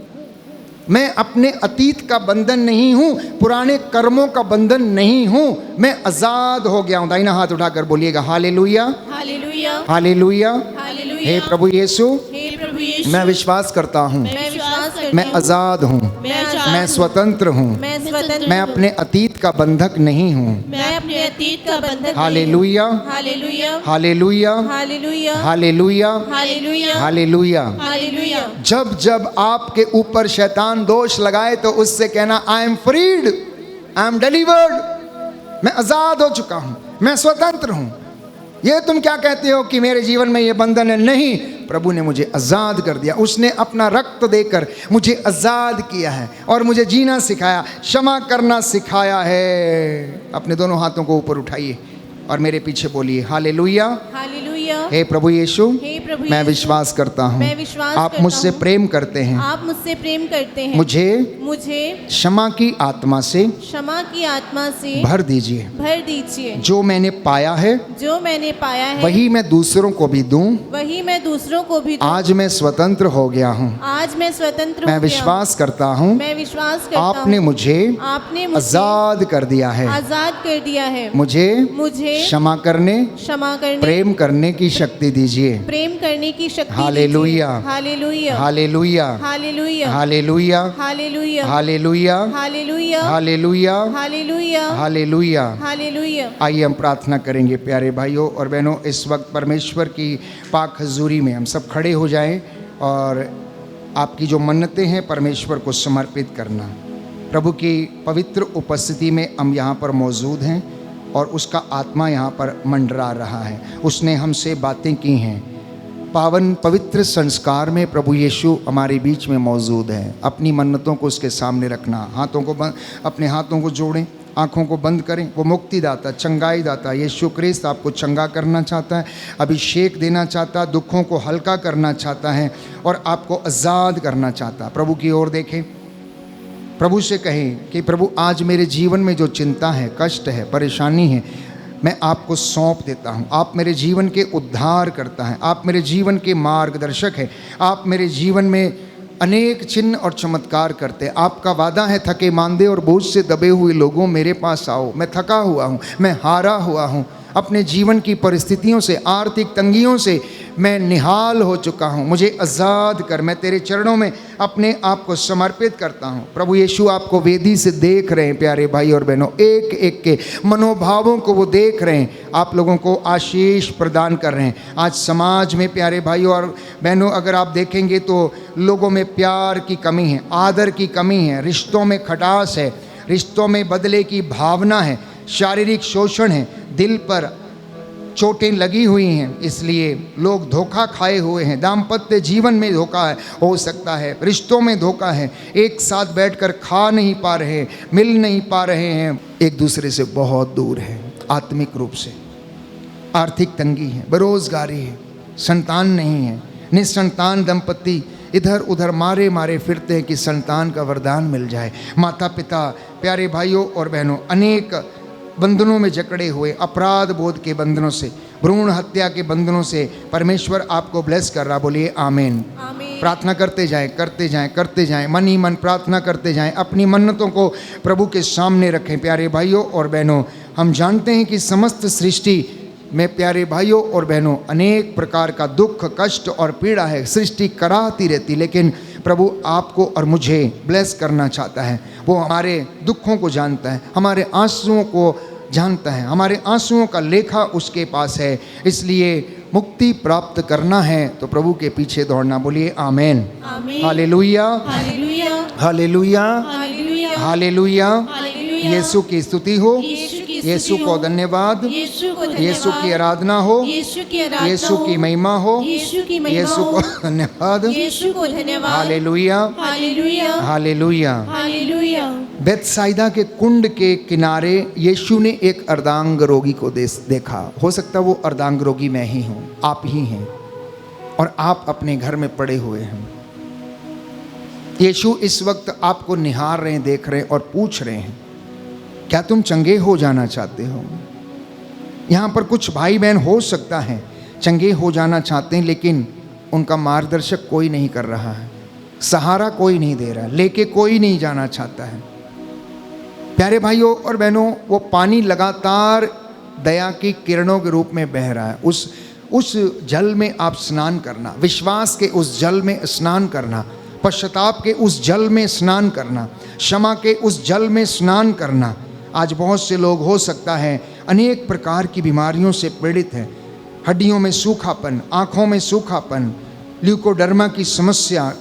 मैं अपने अतीत का बंधन नहीं हूँ, पुराने कर्मों का बंधन नहीं हूँ, मैं आज़ाद हो गया हूँ। दाहिना हाथ उठाकर बोलिएगा हालेलुया, हालेलुया, हालेलुया। हालेलुया। हे प्रभु यीशु, हे प्रभु यीशु, मैं विश्वास करता हूँ, मैं विश्वास करता मैं हूँ, आज़ाद हूँ, मैं आज़ाद मैं हूँ, स्वतंत्र हूँ, मैं स्वतंत्र मैं हूँ, अपने अतीत का बंधक नहीं हूँ। मैं अपने अतीत का बंधक हालेलुया, नहीं हूँ। Hallelujah, hallelujah, hallelujah, hallelujah, hallelujah, hallelujah. Hallelujah. जब जब आपके ऊपर शैतान दोष लगाए तो उससे कहना I am freed, I am delivered, मैं आज़ाद हो चुका हूँ, मैं स्वतंत्र हूँ। ये तुम क्या कहते हो कि मेरे जीवन में ये बंधन है? नहीं, प्रभु ने मुझे आज़ाद कर दिया। उसने अपना रक्त देकर मुझे आज़ाद किया है और मुझे जीना सिखाया, क्षमा करना सिखाया है। अपने दोनों हाथों को ऊपर उठाइए और मेरे पीछे बोलिए हालेलुया। हालेलुया। हे प्रभु यीशु, हे प्रभु मैं यीशु, विश्वास करता हूँ मैं विश्वास आप करता मुझसे हूँ, प्रेम करते हैं। आप मुझसे प्रेम करते हैं। मुझे क्षमा की आत्मा से क्षमा की आत्मा से भर दीजिए। भर दीजिए। जो मैंने पाया है जो मैंने पाया है वही मैं दूसरों को भी दूं। वही मैं दूसरों को भी दूं। आज मैं स्वतंत्र हो गया हूँ। आज मैं स्वतंत्र मैं हो गया विश्वास करता हूँ मैं विश्वास करता आपने हूँ मुझे आज़ाद कर दिया है। आजाद कर दिया है। मुझे मुझे क्षमा करने, क्षमा करने, प्रेम करने की शक्ति दीजिए। प्रेम करने की शक्ति हालेलुया, दीजिए। Hallelujah, hallelujah, hallelujah, hallelujah, hallelujah, hallelujah, hallelujah, hallelujah, hallelujah, hallelujah. Hallelujah. आइए हम प्रार्थना करेंगे। प्यारे भाइयों और बहनों, इस वक्त परमेश्वर की पाक हजूरी में हम सब खड़े हो जाएं और आपकी जो मन्नतें हैं परमेश्वर को समर्पित करना। प्रभु की पवित्र उपस्थिति में हम यहाँ पर मौजूद हैं और उसका आत्मा यहाँ पर मंडरा रहा है। उसने हमसे बातें की हैं। पावन पवित्र संस्कार में प्रभु यीशु हमारे बीच में मौजूद है। अपनी मन्नतों को उसके सामने रखना। अपने हाथों को जोड़ें, आँखों को बंद करें। वो मुक्तिदाता, चंगाई दाता यीशु क्रिस्त आपको चंगा करना चाहता है, अभिषेक देना चाहता है, दुखों को हल्का करना चाहता है और आपको आज़ाद करना चाहता है। प्रभु की ओर देखें, प्रभु से कहें कि प्रभु आज मेरे जीवन में जो चिंता है, कष्ट है, परेशानी है, मैं आपको सौंप देता हूँ। आप मेरे जीवन के उद्धार करता है, आप मेरे जीवन के मार्गदर्शक हैं, आप मेरे जीवन में अनेक चिन्ह और चमत्कार करते हैं। आपका वादा है थके मांदे और बोझ से दबे हुए लोगों मेरे पास आओ। मैं थका हुआ हूँ, मैं हारा हुआ हूँ, अपने जीवन की परिस्थितियों से, आर्थिक तंगियों से मैं निहाल हो चुका हूँ। मुझे आज़ाद कर। मैं तेरे चरणों में अपने आप को समर्पित करता हूँ। प्रभु यीशु आपको वेदी से देख रहे हैं। प्यारे भाई और बहनों, एक एक के मनोभावों को वो देख रहे हैं। आप लोगों को आशीष प्रदान कर रहे हैं। आज समाज में प्यारे भाइयों और बहनों अगर आप देखेंगे तो लोगों में प्यार की कमी है, आदर की कमी है, रिश्तों में खटास है, रिश्तों में बदले की भावना है, शारीरिक शोषण है, दिल पर चोटें लगी हुई हैं, इसलिए लोग धोखा खाए हुए हैं। दाम्पत्य जीवन में धोखा है, हो सकता है रिश्तों में धोखा है, एक साथ बैठकर खा नहीं पा रहे, मिल नहीं पा रहे हैं, एक दूसरे से बहुत दूर है, आत्मिक रूप से आर्थिक तंगी है, बेरोजगारी है, संतान नहीं है, निसंतान दंपति इधर उधर मारे मारे फिरते हैं कि संतान का वरदान मिल जाए। माता पिता, प्यारे भाइयों और बहनों, अनेक बंधनों में जकड़े हुए, अपराध बोध के बंधनों से, भ्रूण हत्या के बंधनों से परमेश्वर आपको ब्लेस कर रहा। बोलिए आमीन। प्रार्थना करते जाएं, करते जाएं, करते जाएं, मन ही मन प्रार्थना करते जाएं। अपनी मन्नतों को प्रभु के सामने रखें। प्यारे भाइयों और बहनों, हम जानते हैं कि समस्त सृष्टि में प्यारे भाइयों और बहनों अनेक प्रकार का दुख, कष्ट और पीड़ा है। सृष्टि कराहती रहती, लेकिन प्रभु आपको और मुझे ब्लेस करना चाहता है। वो हमारे दुखों को जानता है, हमारे आंसुओं को जानता है, हमारे आंसुओं का लेखा उसके पास है। इसलिए मुक्ति प्राप्त करना है तो प्रभु के पीछे दौड़ना। बोलिए आमीन। Hallelujah, hallelujah, hallelujah. यीशु की स्तुति हो, यीशु को धन्यवाद, यीशु को धन्यवाद, यीशु की आराधना हो, यीशु की आराधना यीशु की हो, महिमा हो, यीशु की महिमा यीशु हो, को धन्यवाद। यीशु को धन्यवाद। Hallelujah, hallelujah, hallelujah. हालेलुया। बेथसाइदा के कुंड के किनारे यीशु ने एक अर्धांग रोगी को देखा। हो सकता वो अर्धांग रोगी मैं ही हूँ, आप ही हैं, और आप अपने घर में पड़े हुए हैं। यीशु इस वक्त आपको निहार रहे हैं, देख रहे हैं और पूछ रहे हैं, क्या तुम चंगे हो जाना चाहते हो? यहाँ पर कुछ भाई बहन हो सकता है चंगे हो जाना चाहते हैं, लेकिन उनका मार्गदर्शक कोई नहीं कर रहा है, सहारा कोई नहीं दे रहा, लेके कोई नहीं जाना चाहता है। प्यारे भाइयों और बहनों, वो पानी लगातार दया की किरणों के रूप में बह रहा है। उस जल में आप स्नान करना, विश्वास के उस जल में स्नान करना, पश्चाताप के उस जल में स्नान करना, क्षमा के उस जल में स्नान करना। आज बहुत से लोग हो सकता है अनेक प्रकार की बीमारियों से पीड़ित हैं, हड्डियों में सूखापन, आँखों में सूखापन, ल्यूकोडर्मा की समस्या,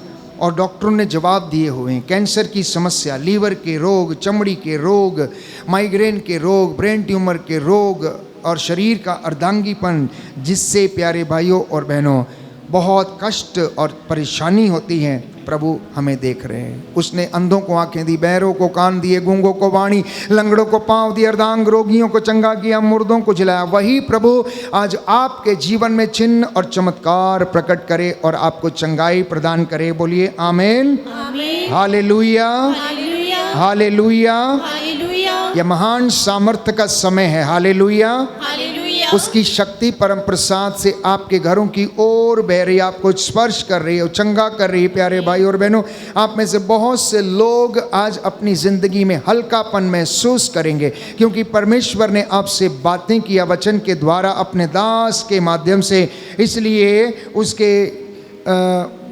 और डॉक्टरों ने जवाब दिए हुए हैं, कैंसर की समस्या, लीवर के रोग, चमड़ी के रोग, माइग्रेन के रोग, ब्रेन ट्यूमर के रोग और शरीर का अर्धांगीपन, जिससे प्यारे भाइयों और बहनों बहुत कष्ट और परेशानी होती है। प्रभु हमें देख रहे हैं। उसने अंधों को आंखें दी, बहरों को कान दिए, गूंगों को वाणी, लंगड़ों को पांव दिए, अर्धांग रोगियों को चंगा किया, मुर्दों को जिलाया। वही प्रभु आज आपके जीवन में चिन्ह और चमत्कार प्रकट करे और आपको चंगाई प्रदान करे। बोलिए आमीन, आमीन, हालेलुया, हालेलुया, हालेलुया। हालेलुया, यह महान सामर्थ्य का समय है। हालेलुया। हालेलुया। उसकी शक्ति परम प्रसाद से आपके घरों की ओर बह रही है, आपको स्पर्श कर रही है, चंगा कर रही है। प्यारे भाई और बहनों, आप में से बहुत से लोग आज अपनी जिंदगी में हल्कापन महसूस करेंगे, क्योंकि परमेश्वर ने आपसे बातें किया वचन के द्वारा अपने दास के माध्यम से। इसलिए उसके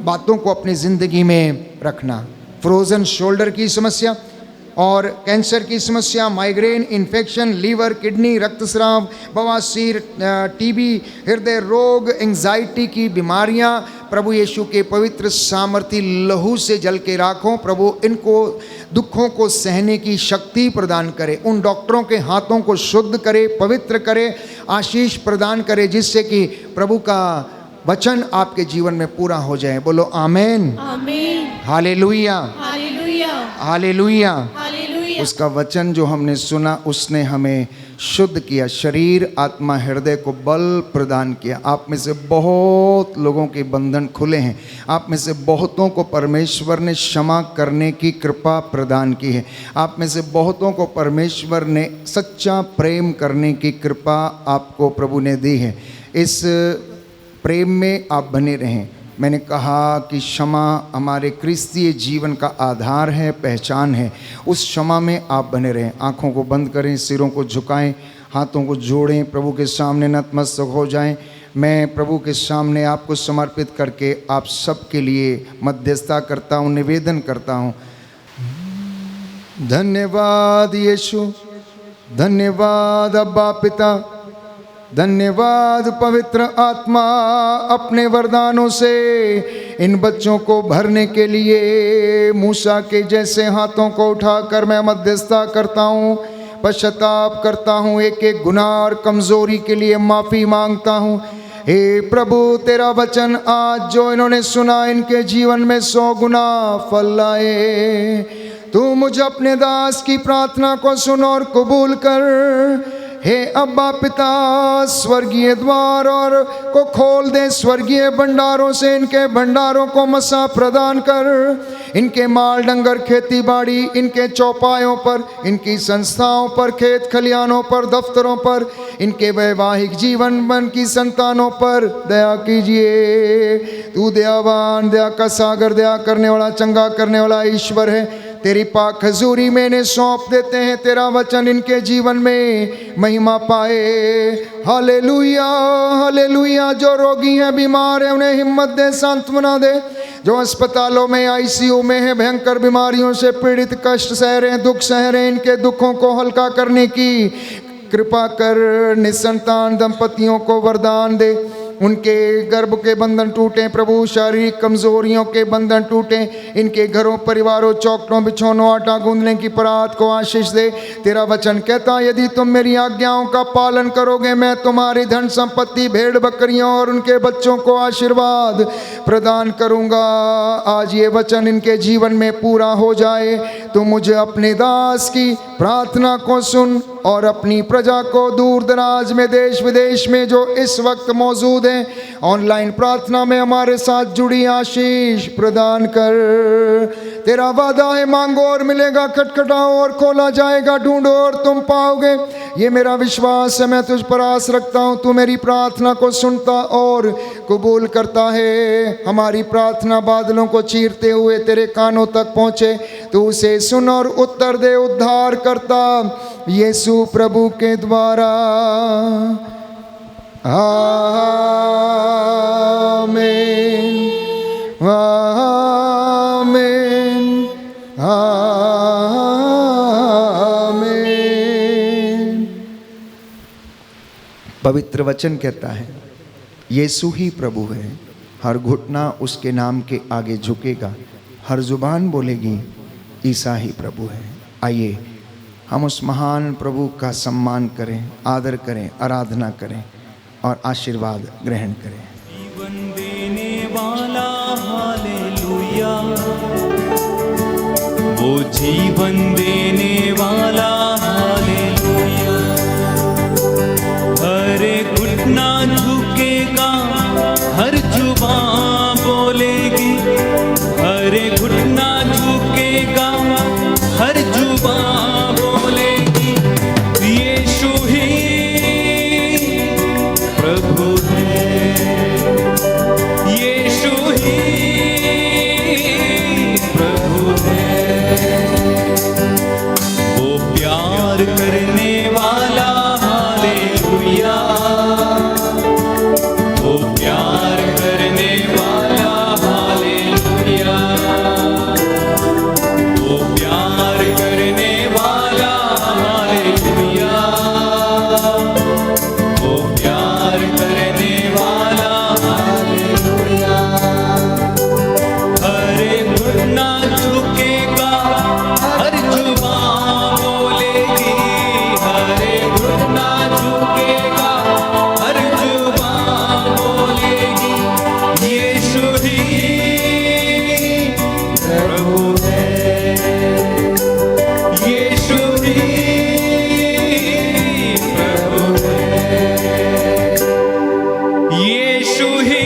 बातों को अपनी जिंदगी में रखना। फ्रोजन शोल्डर की समस्या और कैंसर की समस्या, माइग्रेन, इन्फेक्शन, लीवर, किडनी, रक्तस्राव, बवासीर, टीबी, हृदय रोग, एंजाइटी की बीमारियां, प्रभु यीशु के पवित्र सामर्थी लहू से जल के राखो। प्रभु इनको दुखों को सहने की शक्ति प्रदान करे, उन डॉक्टरों के हाथों को शुद्ध करे, पवित्र करे, आशीष प्रदान करे, जिससे कि प्रभु का वचन आपके जीवन में पूरा हो जाए। बोलो आमीन, आमीन, हालेलुया, हालेलुया, हालेलुया। हालेलुया। उसका वचन जो हमने सुना, उसने हमें शुद्ध किया, शरीर, आत्मा, हृदय को बल प्रदान किया। आप में से बहुत लोगों के बंधन खुले हैं। आप में से बहुतों को परमेश्वर ने क्षमा करने की कृपा प्रदान की है। आप में से बहुतों को परमेश्वर ने सच्चा प्रेम करने की कृपा आपको प्रभु ने दी है। इस प्रेम में आप बने रहें। मैंने कहा कि क्षमा हमारे क्रिस्तीय जीवन का आधार है, पहचान है। उस क्षमा में आप बने रहें। आँखों को बंद करें, सिरों को झुकाएं, हाथों को जोड़ें, प्रभु के सामने नतमस्तक हो जाएं। मैं प्रभु के सामने आपको समर्पित करके आप सबके लिए मध्यस्थता करता हूँ, निवेदन करता हूँ। धन्यवाद यीशु, धन्यवाद अब्बा पिता, धन्यवाद पवित्र आत्मा, अपने वरदानों से इन बच्चों को भरने के लिए मूसा के जैसे हाथों को उठाकर मैं मध्यस्थता करता हूँ, पश्चाताप करता हूँ, एक एक गुनाह और कमजोरी के लिए माफ़ी मांगता हूँ। हे प्रभु, तेरा वचन आज जो इन्होंने सुना, इनके जीवन में 100 गुना फल लाए। तू मुझे अपने दास की प्रार्थना को सुन और कबूल कर। हे अब्बा पिता, स्वर्गीय द्वार और को खोल दे, स्वर्गीय भंडारों से इनके भंडारों को मसा प्रदान कर। इनके माल डंगर, खेती बाड़ी, इनके चौपायों पर, इनकी संस्थाओं पर, खेत खलियानों पर, दफ्तरों पर, इनके वैवाहिक जीवन मन की संतानों पर दया कीजिए। तू दयावान, दया का सागर, दया करने वाला, चंगा करने वाला ईश्वर है। तेरी पाक हजूरी में इन्हें सौंप देते हैं। तेरा वचन इनके जीवन में महिमा पाए। Hallelujah, hallelujah. जो रोगी हैं, बीमार हैं, उन्हें हिम्मत दे, सांत्वना दे। जो अस्पतालों में, आईसीयू में हैं, भयंकर बीमारियों से पीड़ित, कष्ट सह रहे हैं, दुख सह रहे हैं, इनके दुखों को हल्का करने की कृपा कर। निसंतान दंपतियों को वरदान दे। उनके गर्भ के बंधन टूटे प्रभु, शारीरिक कमजोरियों के बंधन टूटे, इनके घरों परिवारों चौकटों बिछौनों आटा गूंदने की परात को आशीष दे। तेरा वचन कहता है यदि तुम मेरी आज्ञाओं का पालन करोगे मैं तुम्हारी धन संपत्ति भेड़ बकरियों और उनके बच्चों को आशीर्वाद प्रदान करूंगा। आज ये वचन इनके जीवन में पूरा हो जाए। तू मुझे अपने दास की प्रार्थना को सुन और अपनी प्रजा को दूर दराज में देश विदेश में जो इस वक्त मौजूद हैं ऑनलाइन प्रार्थना में हमारे साथ जुड़ी आशीष प्रदान कर। तेरा वादा है मांगो और मिलेगा, खटखटाओ और खोला जाएगा, ढूंढो और तुम पाओगे। ये मेरा विश्वास है, मैं तुझ पर आस रखता हूँ। तू मेरी प्रार्थना को सुनता और कबूल करता है। हमारी प्रार्थना बादलों को चीरते हुए तेरे कानों तक पहुँचे। तू उसे सुन और उत्तर दे। उद्धार करता यीशु प्रभु के द्वारा, आमीन आमीन आमीन। पवित्र वचन कहता है यीशु ही प्रभु है, हर घुटना उसके नाम के आगे झुकेगा, हर जुबान बोलेगी ईसा ही प्रभु है। आइए हम उस महान प्रभु का सम्मान करें, आदर करें, आराधना करें और आशीर्वाद ग्रहण करें। जीवन देने वाला हालेलुया, वो जीवन देने वाला हालेलुया। हर घुटना झुकेगा, हर जुबान बोलेगी, हर घुटना झुकेगा, हर जुबान बोलेगी यीशु ही प्रभु है, यीशु ही प्रभु है। वो प्यार करने वाला हालेलुया, वो प्यार करने वाला हालेलुया, वो प्यार करने वाला हालेलुया, वो प्यार करने वाला हालेलुया। हर घुटना झुकेगा, हर जुबान बोलेगी, हर घुटना झुकेगा, हर जुबान बोलेगी यीशु ही प्रभु है, यीशु ही प्रभु है, यीशु ही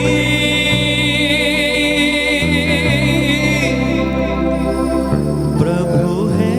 प्रभु है।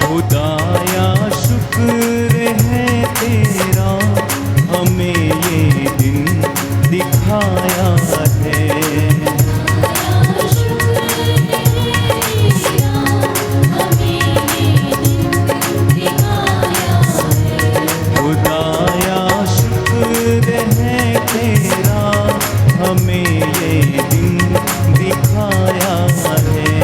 खुदाया शुक्र है तेरा, हमें ये दिन दिखाया है। खुदाया शुक्र है तेरा, हमें ये दिन दिखाया है।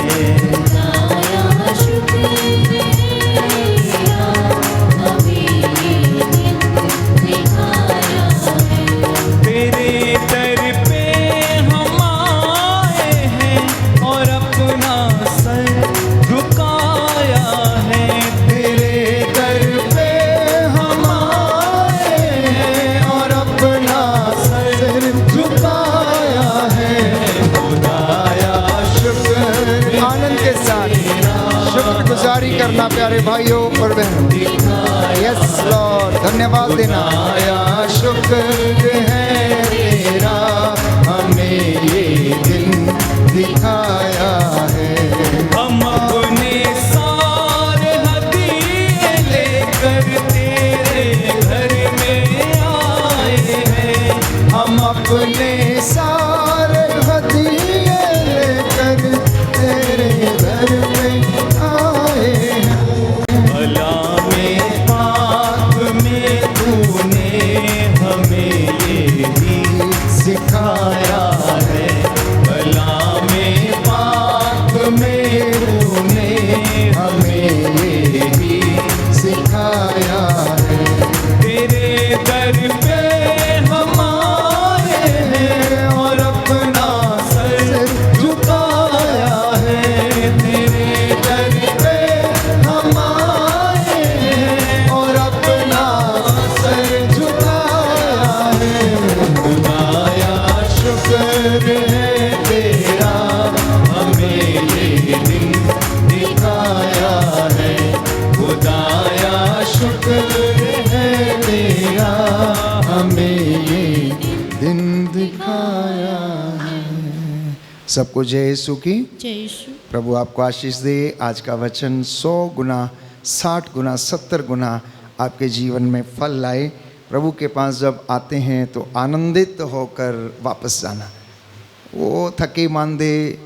तेरे दर पे हम आए हैं और अपना सर झुकाया है। तेरे दर पे हम आए हैं और अपना सर झुकाया प्यारे भाइयों और बहनों। यस लॉर्ड, धन्यवाद देना। आया शुक्र है तेरा, हमें ये दिन दिखाया है। हम अपने सारे हदिये लेकर तेरे घर में आए हैं। हम अपने सारे हदिये लेकर तेरे घर में आए हैं। भला में पाक में तूने हमें ये भी सिखाया है। भला में पाक में तूने हमें ये भी सिखाया है। तेरे दर पे हम आए हैं और अपना सर झुकाया है। तेरे दर पे हम आए हैं और अपना सर झुकाया है। खुदाया शुक्र है तेरा, हमें ये दिन दिखाया है। खुदाया शुक्र है तेरा, हमें ये दिन दिखाया है। सबको जय यीशु की। जय यीशु। प्रभु आपको आशीष दे। आज का वचन 100 गुना, 60 गुना, 70 गुना आपके जीवन में फल लाए। प्रभु के पास जब आते हैं तो आनंदित होकर वापस जाना। वो थके मांदे,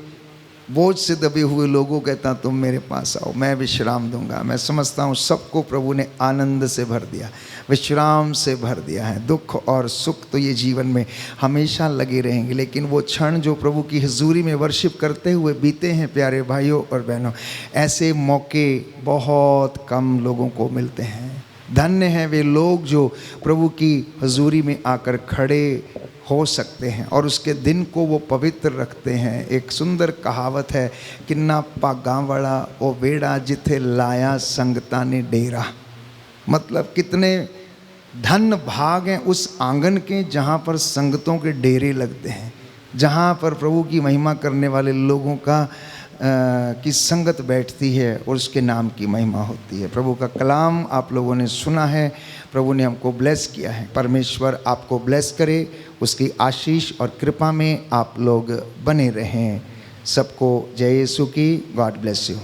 बोझ से दबे हुए लोगों कहता तुम मेरे पास आओ, मैं विश्राम दूंगा। मैं समझता हूँ सबको प्रभु ने आनंद से भर दिया, विश्राम से भर दिया है। दुख और सुख तो ये जीवन में हमेशा लगे रहेंगे, लेकिन वो क्षण जो प्रभु की हजूरी में वर्शिप करते हुए बीते हैं प्यारे भाइयों और बहनों, ऐसे मौके बहुत कम लोगों को मिलते हैं। धन्य हैं वे लोग जो प्रभु की हजूरी में आकर खड़े हो सकते हैं और उसके दिन को वो पवित्र रखते हैं। एक सुंदर कहावत है, किन्ना पागा वाला ओ वेड़ा जिथे लाया संगता ने डेरा। मतलब कितने धन भाग हैं उस आंगन के जहाँ पर संगतों के डेरे लगते हैं, जहाँ पर प्रभु की महिमा करने वाले लोगों का की संगत बैठती है और उसके नाम की महिमा होती है। प्रभु का कलाम आप लोगों ने सुना है, प्रभु ने हमको ब्लेस किया है। परमेश्वर आपको ब्लेस करे, उसकी आशीष और कृपा में आप लोग बने रहें। सबको जय यीशु की। God bless you.